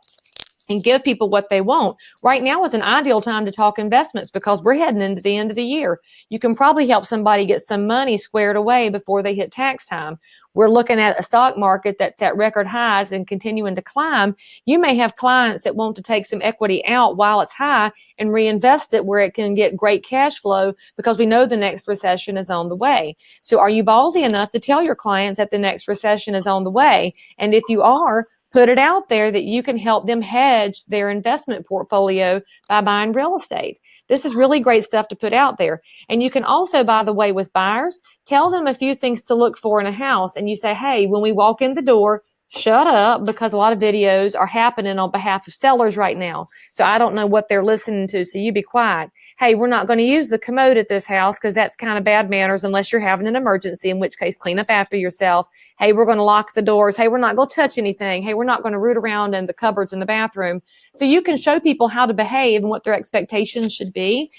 and give people what they want. Right now is an ideal time to talk investments because we're heading into the end of the year. You can probably help somebody get some money squared away before they hit tax time. We're looking at a stock market that's at record highs and continuing to climb. You may have clients that want to take some equity out while it's high and reinvest it where it can get great cash flow because we know the next recession is on the way. So are you ballsy enough to tell your clients that the next recession is on the way? And if you are, put it out there that you can help them hedge their investment portfolio by buying real estate. This is really great stuff to put out there. And you can also, by the way, with buyers, tell them a few things to look for in a house. And you say, hey, when we walk in the door, shut up, because a lot of videos are happening on behalf of sellers right now. So I don't know what they're listening to. So you be quiet. Hey, we're not going to use the commode at this house because that's kind of bad manners unless you're having an emergency, in which case clean up after yourself. Hey, we're going to lock the doors. Hey, we're not going to touch anything. Hey, we're not going to root around in the cupboards in the bathroom. So you can show people how to behave and what their expectations should be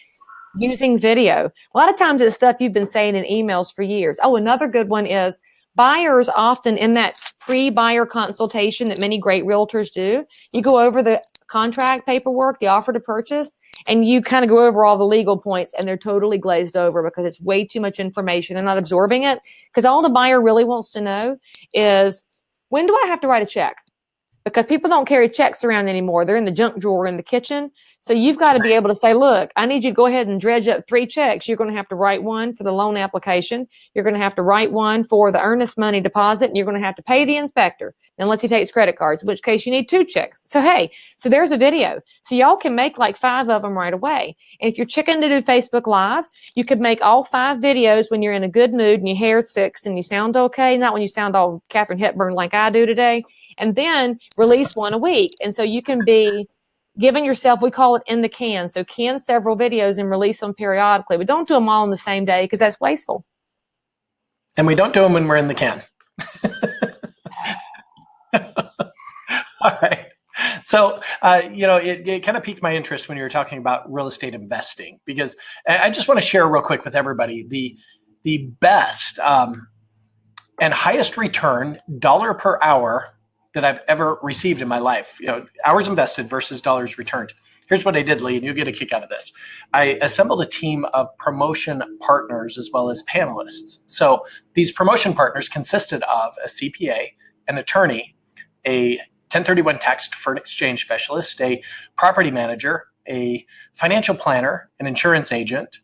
using video. A lot of times it's stuff you've been saying in emails for years. Oh, another good one is buyers often in that pre-buyer consultation that many great realtors do, you go over the contract paperwork, the offer to purchase, and you kind of go over all the legal points, and they're totally glazed over because it's way too much information. They're not absorbing it because all the buyer really wants to know is, when do I have to write a check? Because people don't carry checks around anymore. They're in the junk drawer in the kitchen. So you've got to be able to say, look, I need you to go ahead and dredge up 3 checks. You're going to have to write one for the loan application. You're going to have to write one for the earnest money deposit. And you're going to have to pay the inspector unless he takes credit cards, in which case you need 2 checks. So, hey, so there's a video. So y'all can make like 5 of them right away. And if you're chicken to do Facebook Live, you could make all 5 videos when you're in a good mood and your hair's fixed and you sound okay. Not when you sound all Katharine Hepburn like I do today. And then release one a week. And so you can be giving yourself, we call it in the can. So can several videos and release them periodically. But don't do them all on the same day because that's wasteful.
And we don't do them when we're in the can. All right. So, it kind of piqued my interest when you were talking about real estate investing, because I just want to share real quick with everybody the best and highest return dollar per hour that I've ever received in my life. Hours invested versus dollars returned. Here's what I did, Leigh, and you'll get a kick out of this. I assembled a team of promotion partners as well as panelists. So these promotion partners consisted of a CPA, an attorney, a 1031 tax deferred exchange specialist, a property manager, a financial planner, an insurance agent,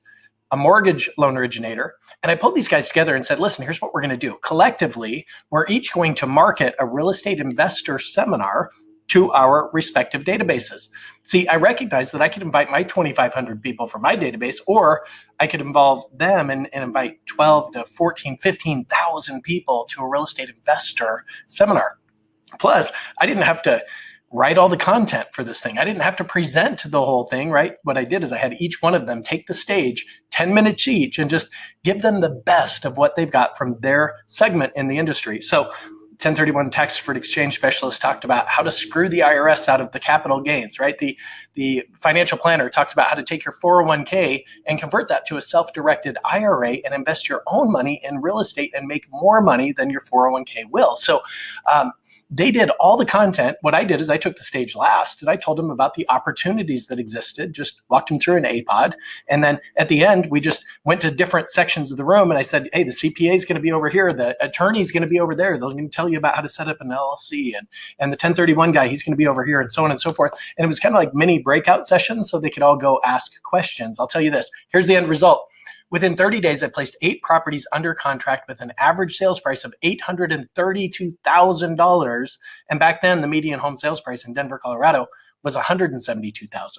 a mortgage loan originator. And I pulled these guys together and said, listen, here's what we're going to do. Collectively, we're each going to market a real estate investor seminar to our respective databases. See, I recognized that I could invite my 2,500 people from my database, or I could involve them and invite 12 to 14, 15,000 people to a real estate investor seminar. Plus, I didn't have to write all the content for this thing. I didn't have to present the whole thing, right? What I did is I had each one of them take the stage, 10 minutes each, and just give them the best of what they've got from their segment in the industry. So 1031 tax deferred exchange specialist talked about how to screw the IRS out of the capital gains, right? The financial planner talked about how to take your 401k and convert that to a self-directed IRA and invest your own money in real estate and make more money than your 401k will. So they did all the content. What I did is I took the stage last and I told them about the opportunities that existed, just walked them through an APOD. And then at the end, we just went to different sections of the room and I said, hey, the CPA is going to be over here. The attorney is going to be over there. They're going to tell you about how to set up an LLC, and the 1031 guy, he's going to be over here, and so on and so forth. And it was kind of like mini breakout sessions so they could all go ask questions. I'll tell you this. Here's the end result. Within 30 days, I placed 8 properties under contract with an average sales price of $832,000. And back then, the median home sales price in Denver, Colorado was $172,000.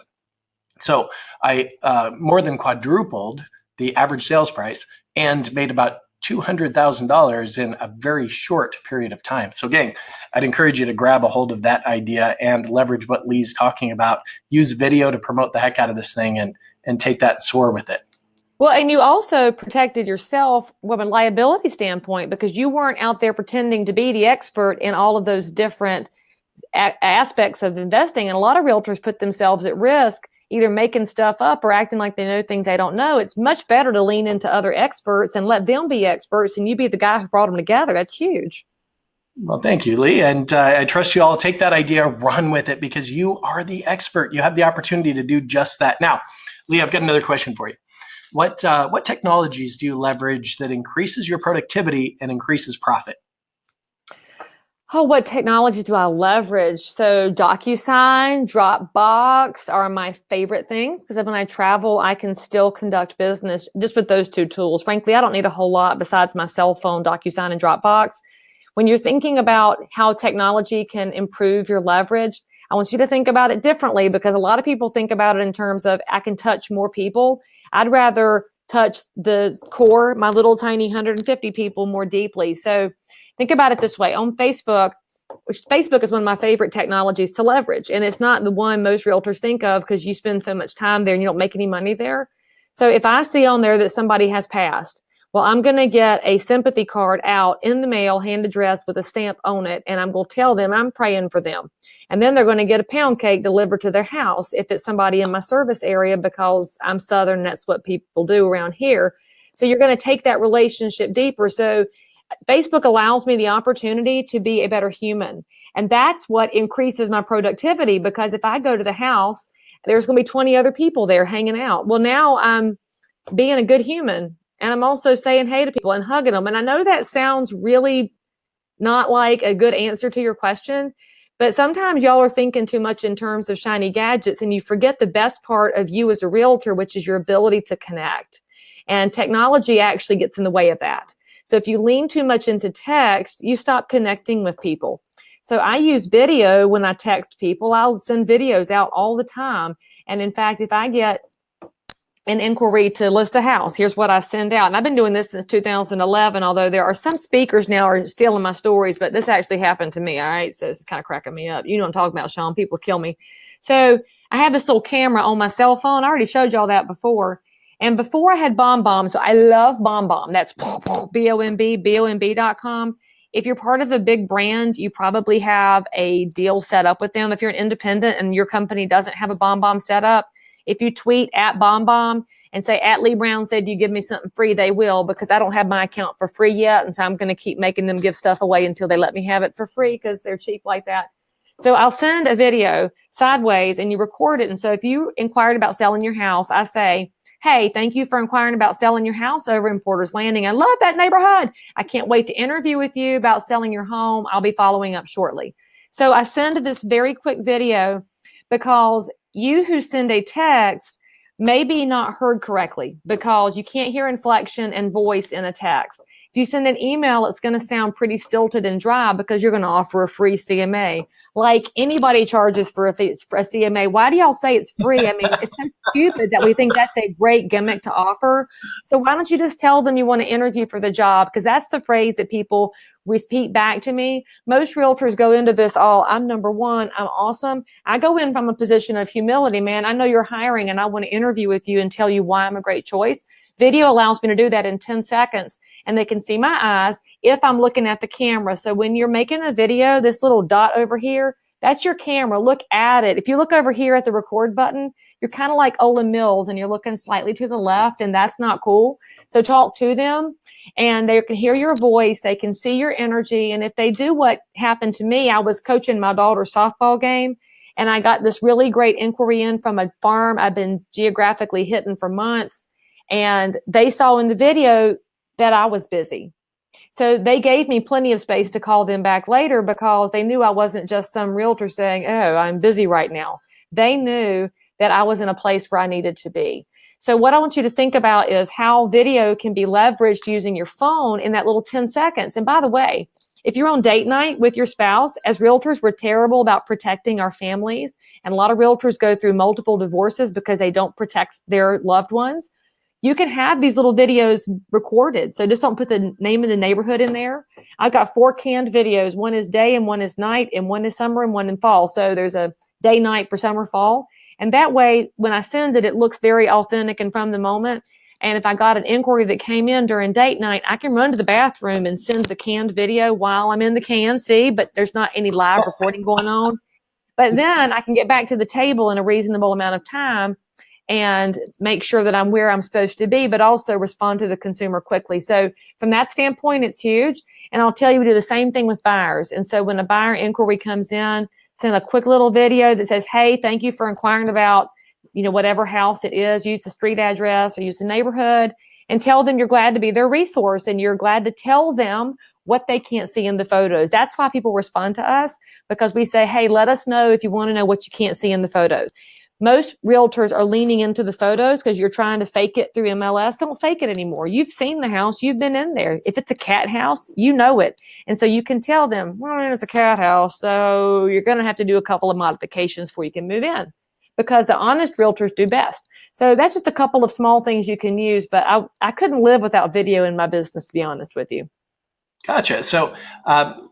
So I more than quadrupled the average sales price and made about $200,000 in a very short period of time. So gang, I'd encourage you to grab a hold of that idea and leverage what Leigh's talking about. Use video to promote the heck out of this thing and take that and soar with it.
Well, and you also protected yourself from a liability standpoint because you weren't out there pretending to be the expert in all of those different aspects of investing. And a lot of realtors put themselves at risk, either making stuff up or acting like they know things they don't know. It's much better to lean into other experts and let them be experts and you be the guy who brought them together. That's huge.
Well, thank you, Leigh. And I trust you all take that idea, run with it, because you are the expert. You have the opportunity to do just that. Now, Leigh, I've got another question for you. What technologies do you leverage that increases your productivity and increases profit?
Oh, what technology do I leverage? So DocuSign, Dropbox are my favorite things because when I travel, I can still conduct business just with those two tools. Frankly, I don't need a whole lot besides my cell phone, DocuSign, and Dropbox. When you're thinking about how technology can improve your leverage, I want you to think about it differently because a lot of people think about it in terms of I can touch more people. I'd rather touch the core, my little tiny 150 people more deeply. So think about it this way. On Facebook, which Facebook is one of my favorite technologies to leverage. And it's not the one most realtors think of because you spend so much time there and you don't make any money there. So if I see on there that somebody has passed, well, I'm going to get a sympathy card out in the mail, hand addressed with a stamp on it. And I'm going to tell them I'm praying for them. And then they're going to get a pound cake delivered to their house if it's somebody in my service area because I'm Southern. That's what people do around here. So you're going to take that relationship deeper. So Facebook allows me the opportunity to be a better human. And that's what increases my productivity because if I go to the house, there's going to be 20 other people there hanging out. Well, now I'm being a good human and I'm also saying hey to people and hugging them. And I know that sounds really not like a good answer to your question, but sometimes y'all are thinking too much in terms of shiny gadgets and you forget the best part of you as a realtor, which is your ability to connect. And technology actually gets in the way of that. So if you lean too much into text, you stop connecting with people. So I use video when I text people. I'll send videos out all the time. And in fact, if I get an inquiry to list a house, here's what I send out. And I've been doing this since 2011, although there are some speakers now are stealing my stories, but this actually happened to me. All right. So it's kind of cracking me up. You know what I'm talking about, Sean. People kill me. So I have this little camera on my cell phone. I already showed y'all that before. And before I had BombBomb, so I love BombBomb. That's BOMB.com. If you're part of a big brand, you probably have a deal set up with them. If you're an independent and your company doesn't have a BombBomb set up, if you tweet at BombBomb and say, at Leigh Brown said you give me something free, they will, because I don't have my account for free yet. And so I'm going to keep making them give stuff away until they let me have it for free because they're cheap like that. So I'll send a video sideways and you record it. And so if you inquired about selling your house, I say, hey, thank you for inquiring about selling your house over in Porter's Landing. I love that neighborhood. I can't wait to interview with you about selling your home. I'll be following up shortly. So I send this very quick video because you who send a text may be not heard correctly because you can't hear inflection and voice in a text. If you send an email, it's going to sound pretty stilted and dry because you're going to offer a free CMA. Like anybody charges for a CMA. Why do y'all say it's free? I mean, it's so stupid that we think that's a great gimmick to offer. So why don't you just tell them you want to interview for the job? Because that's the phrase that people repeat back to me. Most realtors go into this I'm number one, I'm awesome. I go in from a position of humility, man. I know you're hiring and I want to interview with you and tell you why I'm a great choice. Video allows me to do that in 10 seconds. And they can see my eyes if I'm looking at the camera. So when you're making a video, this little dot over here, that's your camera. Look at it. If you look over here at the record button, you're kind of like Ola Mills and you're looking slightly to the left, and that's not cool. So talk to them and they can hear your voice. They can see your energy. And if they do what happened to me, I was coaching my daughter's softball game and I got this really great inquiry in from a farm I've been geographically hitting for months. And they saw in the video that I was busy. So they gave me plenty of space to call them back later because they knew I wasn't just some realtor saying, oh, I'm busy right now. They knew that I was in a place where I needed to be. So what I want you to think about is how video can be leveraged using your phone in that little 10 seconds. And by the way, if you're on date night with your spouse, as realtors, we're terrible about protecting our families. And a lot of realtors go through multiple divorces because they don't protect their loved ones. You can have these little videos recorded. So just don't put the name of the neighborhood in there. I've got 4 canned videos. One is day and one is night and one is summer and one in fall. So there's a day, night for summer, fall. And that way, when I send it, it looks very authentic and from the moment. And if I got an inquiry that came in during date night, I can run to the bathroom and send the canned video while I'm in the can, see, but there's not any live recording going on. But then I can get back to the table in a reasonable amount of time and make sure that I'm where I'm supposed to be, but also respond to the consumer quickly. So from that standpoint, it's huge. And I'll tell you, we do the same thing with buyers. And so when a buyer inquiry comes in, send a quick little video that says, hey, thank you for inquiring about, whatever house it is, use the street address or use the neighborhood, and tell them you're glad to be their resource and you're glad to tell them what they can't see in the photos. That's why people respond to us, because we say, hey, let us know if you want to know what you can't see in the photos. Most realtors are leaning into the photos because you're trying to fake it through MLS. Don't fake it anymore. You've seen the house. You've been in there. If it's a cat house, you know it. And so you can tell them, well, it's a cat house, so you're going to have to do a couple of modifications before you can move in, because the honest realtors do best. So that's just a couple of small things you can use, but I couldn't live without video in my business, to be honest with you.
Gotcha. So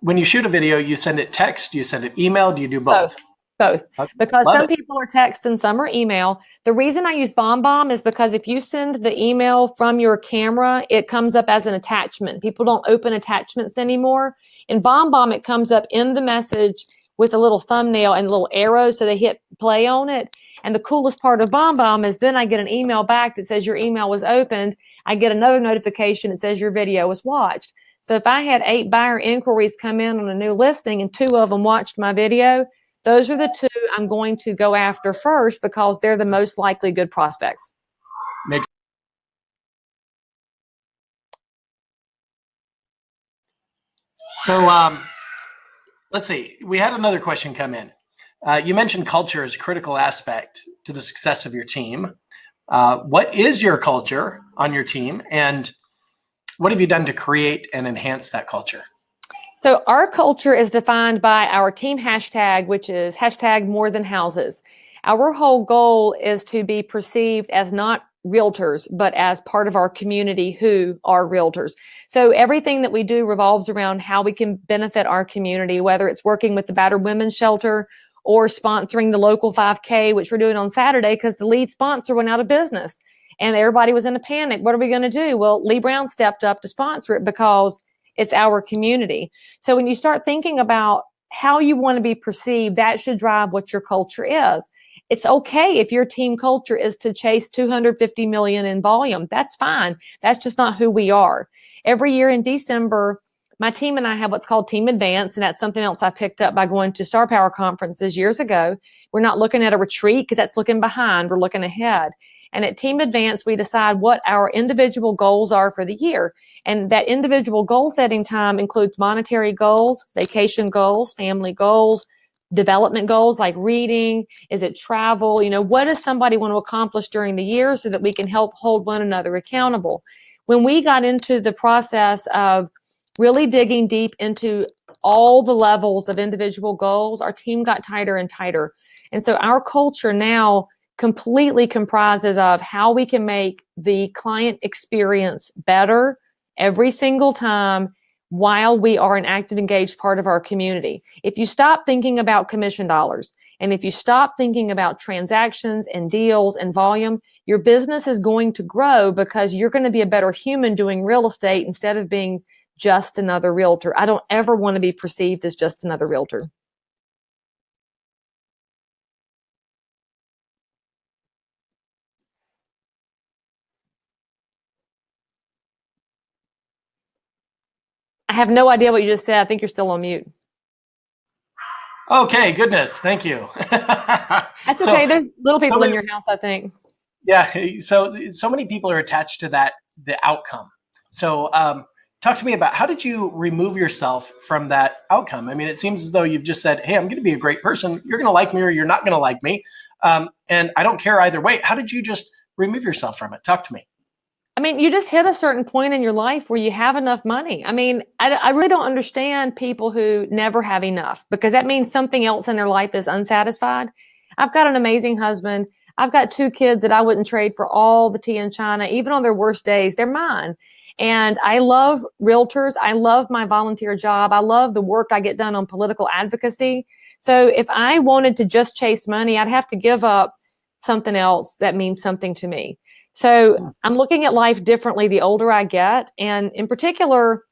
when you shoot a video, you send it text, you send it email, do you do both?
Both. Because
Love
some
it.
people are text and some are email. The reason I use BombBomb is because if you send the email from your camera, it comes up as an attachment. People don't open attachments anymore. In BombBomb, it comes up in the message with a little thumbnail and a little arrow, so they hit play on it. And the coolest part of BombBomb is then I get an email back that says your email was opened. I get another notification that says your video was watched. So if I had 8 buyer inquiries come in on a new listing and 2 of them watched my video, those are the 2 I'm going to go after first because they're the most likely good prospects.
Makes So let's see. We had another question come in. You mentioned culture is a critical aspect to the success of your team. What is your culture on your team, and what have you done to create and enhance that culture?
So our culture is defined by our team hashtag, which is #MoreThanHouses. Our whole goal is to be perceived as not realtors, but as part of our community who are realtors. So everything that we do revolves around how we can benefit our community, whether it's working with the battered women's shelter or sponsoring the local 5K, which we're doing on Saturday because the lead sponsor went out of business and everybody was in a panic. What are we going to do? Well, Leigh Brown stepped up to sponsor it because it's our community. So when you start thinking about how you want to be perceived, that should drive what your culture is. It's okay if your team culture is to chase 250 million in volume. That's fine. That's just not who we are. Every year in December, my team and I have what's called Team Advance, and that's something else I picked up by going to Star Power conferences years ago. We're not looking at a retreat because that's looking behind. We're looking ahead. And at Team Advance, we decide what our individual goals are for the year. And that individual goal setting time includes monetary goals, vacation goals, family goals, development goals like reading. Is it travel? What does somebody want to accomplish during the year so that we can help hold one another accountable? When we got into the process of really digging deep into all the levels of individual goals, our team got tighter and tighter. And so our culture now completely comprises of how we can make the client experience better every single time while we are an active, engaged part of our community. If you stop thinking about commission dollars, and if you stop thinking about transactions and deals and volume, your business is going to grow because you're going to be a better human doing real estate instead of being just another realtor. I don't ever want to be perceived as just another realtor. I have no idea what you just said. I think you're still on mute.
Okay, goodness, thank you.
That's okay. There's little people in your house, I think.
Yeah, so many people are attached to the outcome. So talk to me about, how did you remove yourself from that outcome? I mean, it seems as though you've just said, hey, I'm going to be a great person. You're going to like me or you're not going to like me. And I don't care either way. How did you just remove yourself from it? Talk to me.
I mean, you just hit a certain point in your life where you have enough money. I mean, I really don't understand people who never have enough, because that means something else in their life is unsatisfied. I've got an amazing husband. I've got 2 kids that I wouldn't trade for all the tea in China. Even on their worst days, they're mine. And I love realtors. I love my volunteer job. I love the work I get done on political advocacy. So if I wanted to just chase money, I'd have to give up something else that means something to me. So I'm looking at life differently the older I get. And in particular,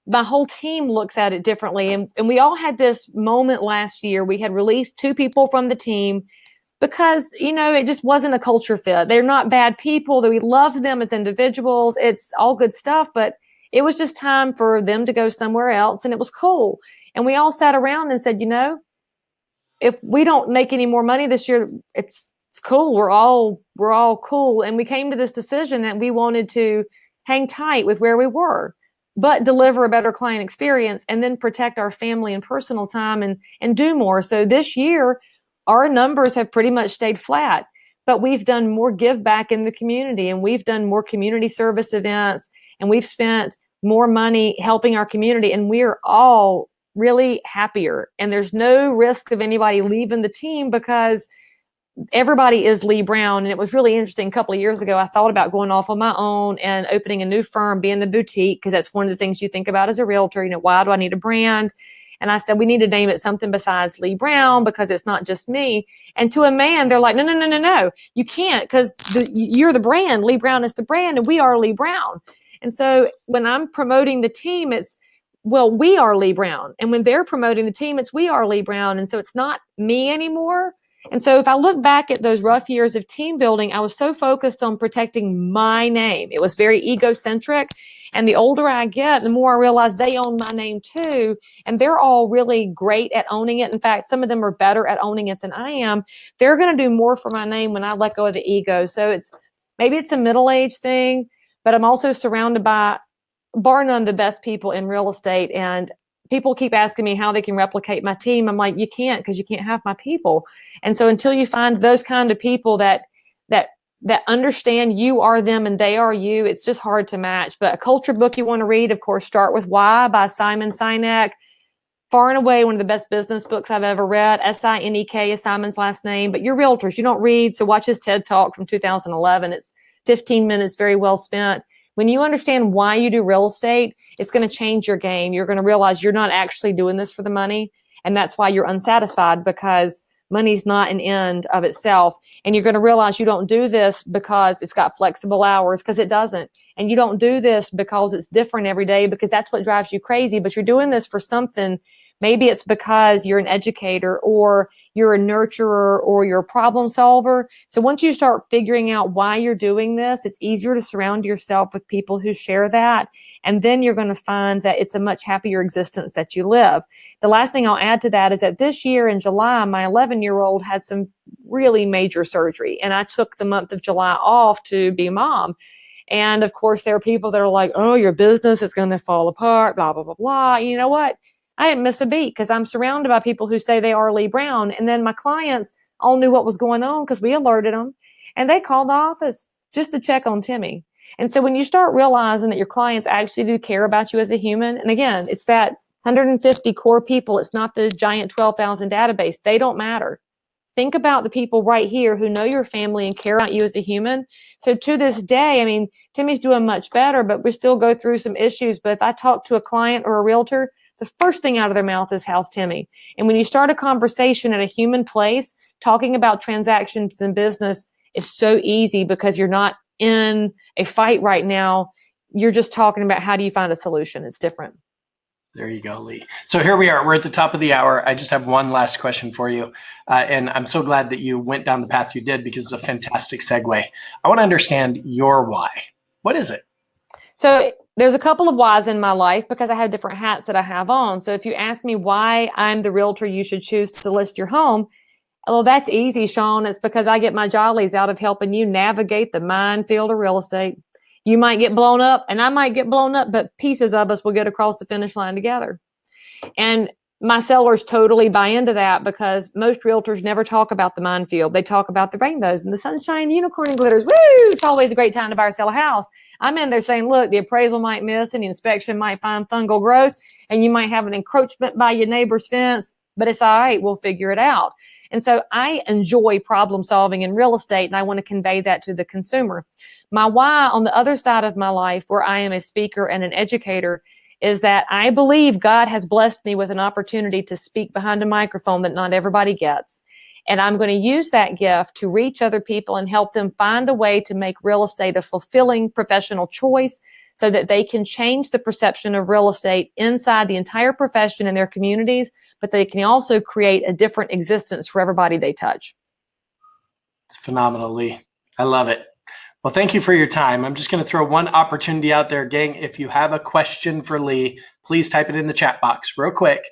my whole team looks at it differently. And we all had this moment last year. We had released 2 people from the team because, it just wasn't a culture fit. They're not bad people. That we love them as individuals. It's all good stuff, but it was just time for them to go somewhere else. And it was cool. And we all sat around and said, if we don't make any more money this year, it's cool. We're all cool. And we came to this decision that we wanted to hang tight with where we were, but deliver a better client experience and then protect our family and personal time and do more. So this year, our numbers have pretty much stayed flat, but we've done more give back in the community, and we've done more community service events, and we've spent more money helping our community, and we're all really happier. And there's no risk of anybody leaving the team because everybody is Leigh Brown. And it was really interesting. A couple of years ago, I thought about going off on my own and opening a new firm, being a boutique, because that's one of the things you think about as a realtor. Why do I need a brand? And I said, we need to name it something besides Leigh Brown because it's not just me. And to a man, they're like, no, you can't, because you're the brand. Leigh Brown is the brand, and we are Leigh Brown. And so when I'm promoting the team, it's, well, we are Leigh Brown. And when they're promoting the team, it's we are Leigh Brown. And so it's not me anymore. And so if I look back at those rough years of team building, I was so focused on protecting my name. It was very egocentric. And the older I get, the more I realize they own my name too. And they're all really great at owning it. In fact, some of them are better at owning it than I am. They're going to do more for my name when I let go of the ego. So maybe it's a middle-aged thing, but I'm also surrounded by, bar none, the best people in real estate. And people keep asking me how they can replicate my team. I'm like, you can't, because you can't have my people. And so until you find those kind of people that understand you are them and they are you, it's just hard to match. But a culture book you want to read, of course, Start With Why by Simon Sinek. Far and away one of the best business books I've ever read. Sinek is Simon's last name. But you're realtors, you don't read. So watch his TED Talk from 2011. It's 15 minutes, very well spent. When you understand why you do real estate, it's going to change your game. You're going to realize you're not actually doing this for the money. And that's why you're unsatisfied, because money's not an end of itself. And you're going to realize you don't do this because it's got flexible hours, because it doesn't. And you don't do this because it's different every day, because that's what drives you crazy. But you're doing this for something. Maybe it's because you're an educator, or you're a nurturer, or you're a problem solver. So once you start figuring out why you're doing this, it's easier to surround yourself with people who share that. And then you're going to find that it's a much happier existence that you live. The last thing I'll add to that is that this year in July, my 11-year-old had some really major surgery. And I took the month of July off to be a mom. And of course, there are people that are like, oh, your business is going to fall apart, blah, blah, blah, blah. You know what? I didn't miss a beat, because I'm surrounded by people who say they are Leigh Brown. And then my clients all knew what was going on because we alerted them, and they called the office just to check on Timmy. And so when you start realizing that your clients actually do care about you as a human, and again, it's that 150 core people. It's not the giant 12,000 database. They don't matter. Think about the people right here who know your family and care about you as a human. So to this day, Timmy's doing much better, but we still go through some issues. But if I talk to a client or a realtor, the first thing out of their mouth is, how's Timmy? And when you start a conversation at a human place, talking about transactions in business is so easy, because you're not in a fight right now. You're just talking about, how do you find a solution? It's different.
There you go, Leigh. So here we are. We're at the top of the hour. I just have one last question for you. And I'm so glad that you went down the path you did, because it's a fantastic segue. I want to understand your why. What is it?
So there's a couple of whys in my life, because I have different hats that I have on. So if you ask me why I'm the realtor you should choose to list your home, well, that's easy, Sean. It's because I get my jollies out of helping you navigate the minefield of real estate. You might get blown up, and I might get blown up, but pieces of us will get across the finish line together. And my sellers totally buy into that, because most realtors never talk about the minefield. They talk about the rainbows and the sunshine, the unicorn and glitters. Woo! It's always a great time to buy or sell a house. I'm in there saying, look, the appraisal might miss, and the inspection might find fungal growth, and you might have an encroachment by your neighbor's fence, but it's all right. We'll figure it out. And so I enjoy problem solving in real estate, and I want to convey that to the consumer. My why on the other side of my life, where I am a speaker and an educator, is that I believe God has blessed me with an opportunity to speak behind a microphone that not everybody gets. And I'm going to use that gift to reach other people and help them find a way to make real estate a fulfilling professional choice so that they can change the perception of real estate inside the entire profession in their communities, but they can also create a different existence for everybody they touch.
It's phenomenal, Leigh. I love it. Well, thank you for your time. I'm just going to throw one opportunity out there, gang. If you have a question for Leigh, please type it in the chat box real quick,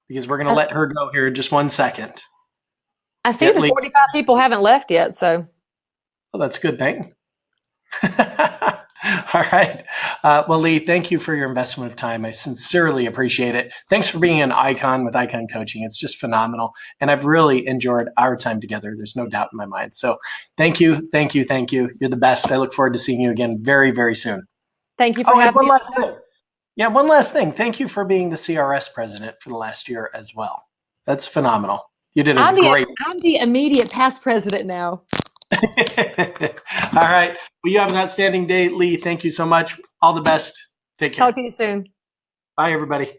because we're going to let her go here in just 1 second.
I see the 45 people haven't left yet, so.
Well, that's a good thing. All right. Well, Leigh, thank you for your investment of time. I sincerely appreciate it. Thanks for being an icon with Icon Coaching. It's just phenomenal. And I've really enjoyed our time together. There's no doubt in my mind. So thank you. Thank you. Thank you. You're the best. I look forward to seeing you again very, very soon.
Thank you for having me.
One last thing. Yeah, one last thing. Thank you for being the CRS president for the last year as well. That's phenomenal. You did a great.
I'm the immediate past president now.
All right. Well, you have an outstanding day, Leigh. Thank you so much. All the best. Take care.
Talk to you soon.
Bye, everybody.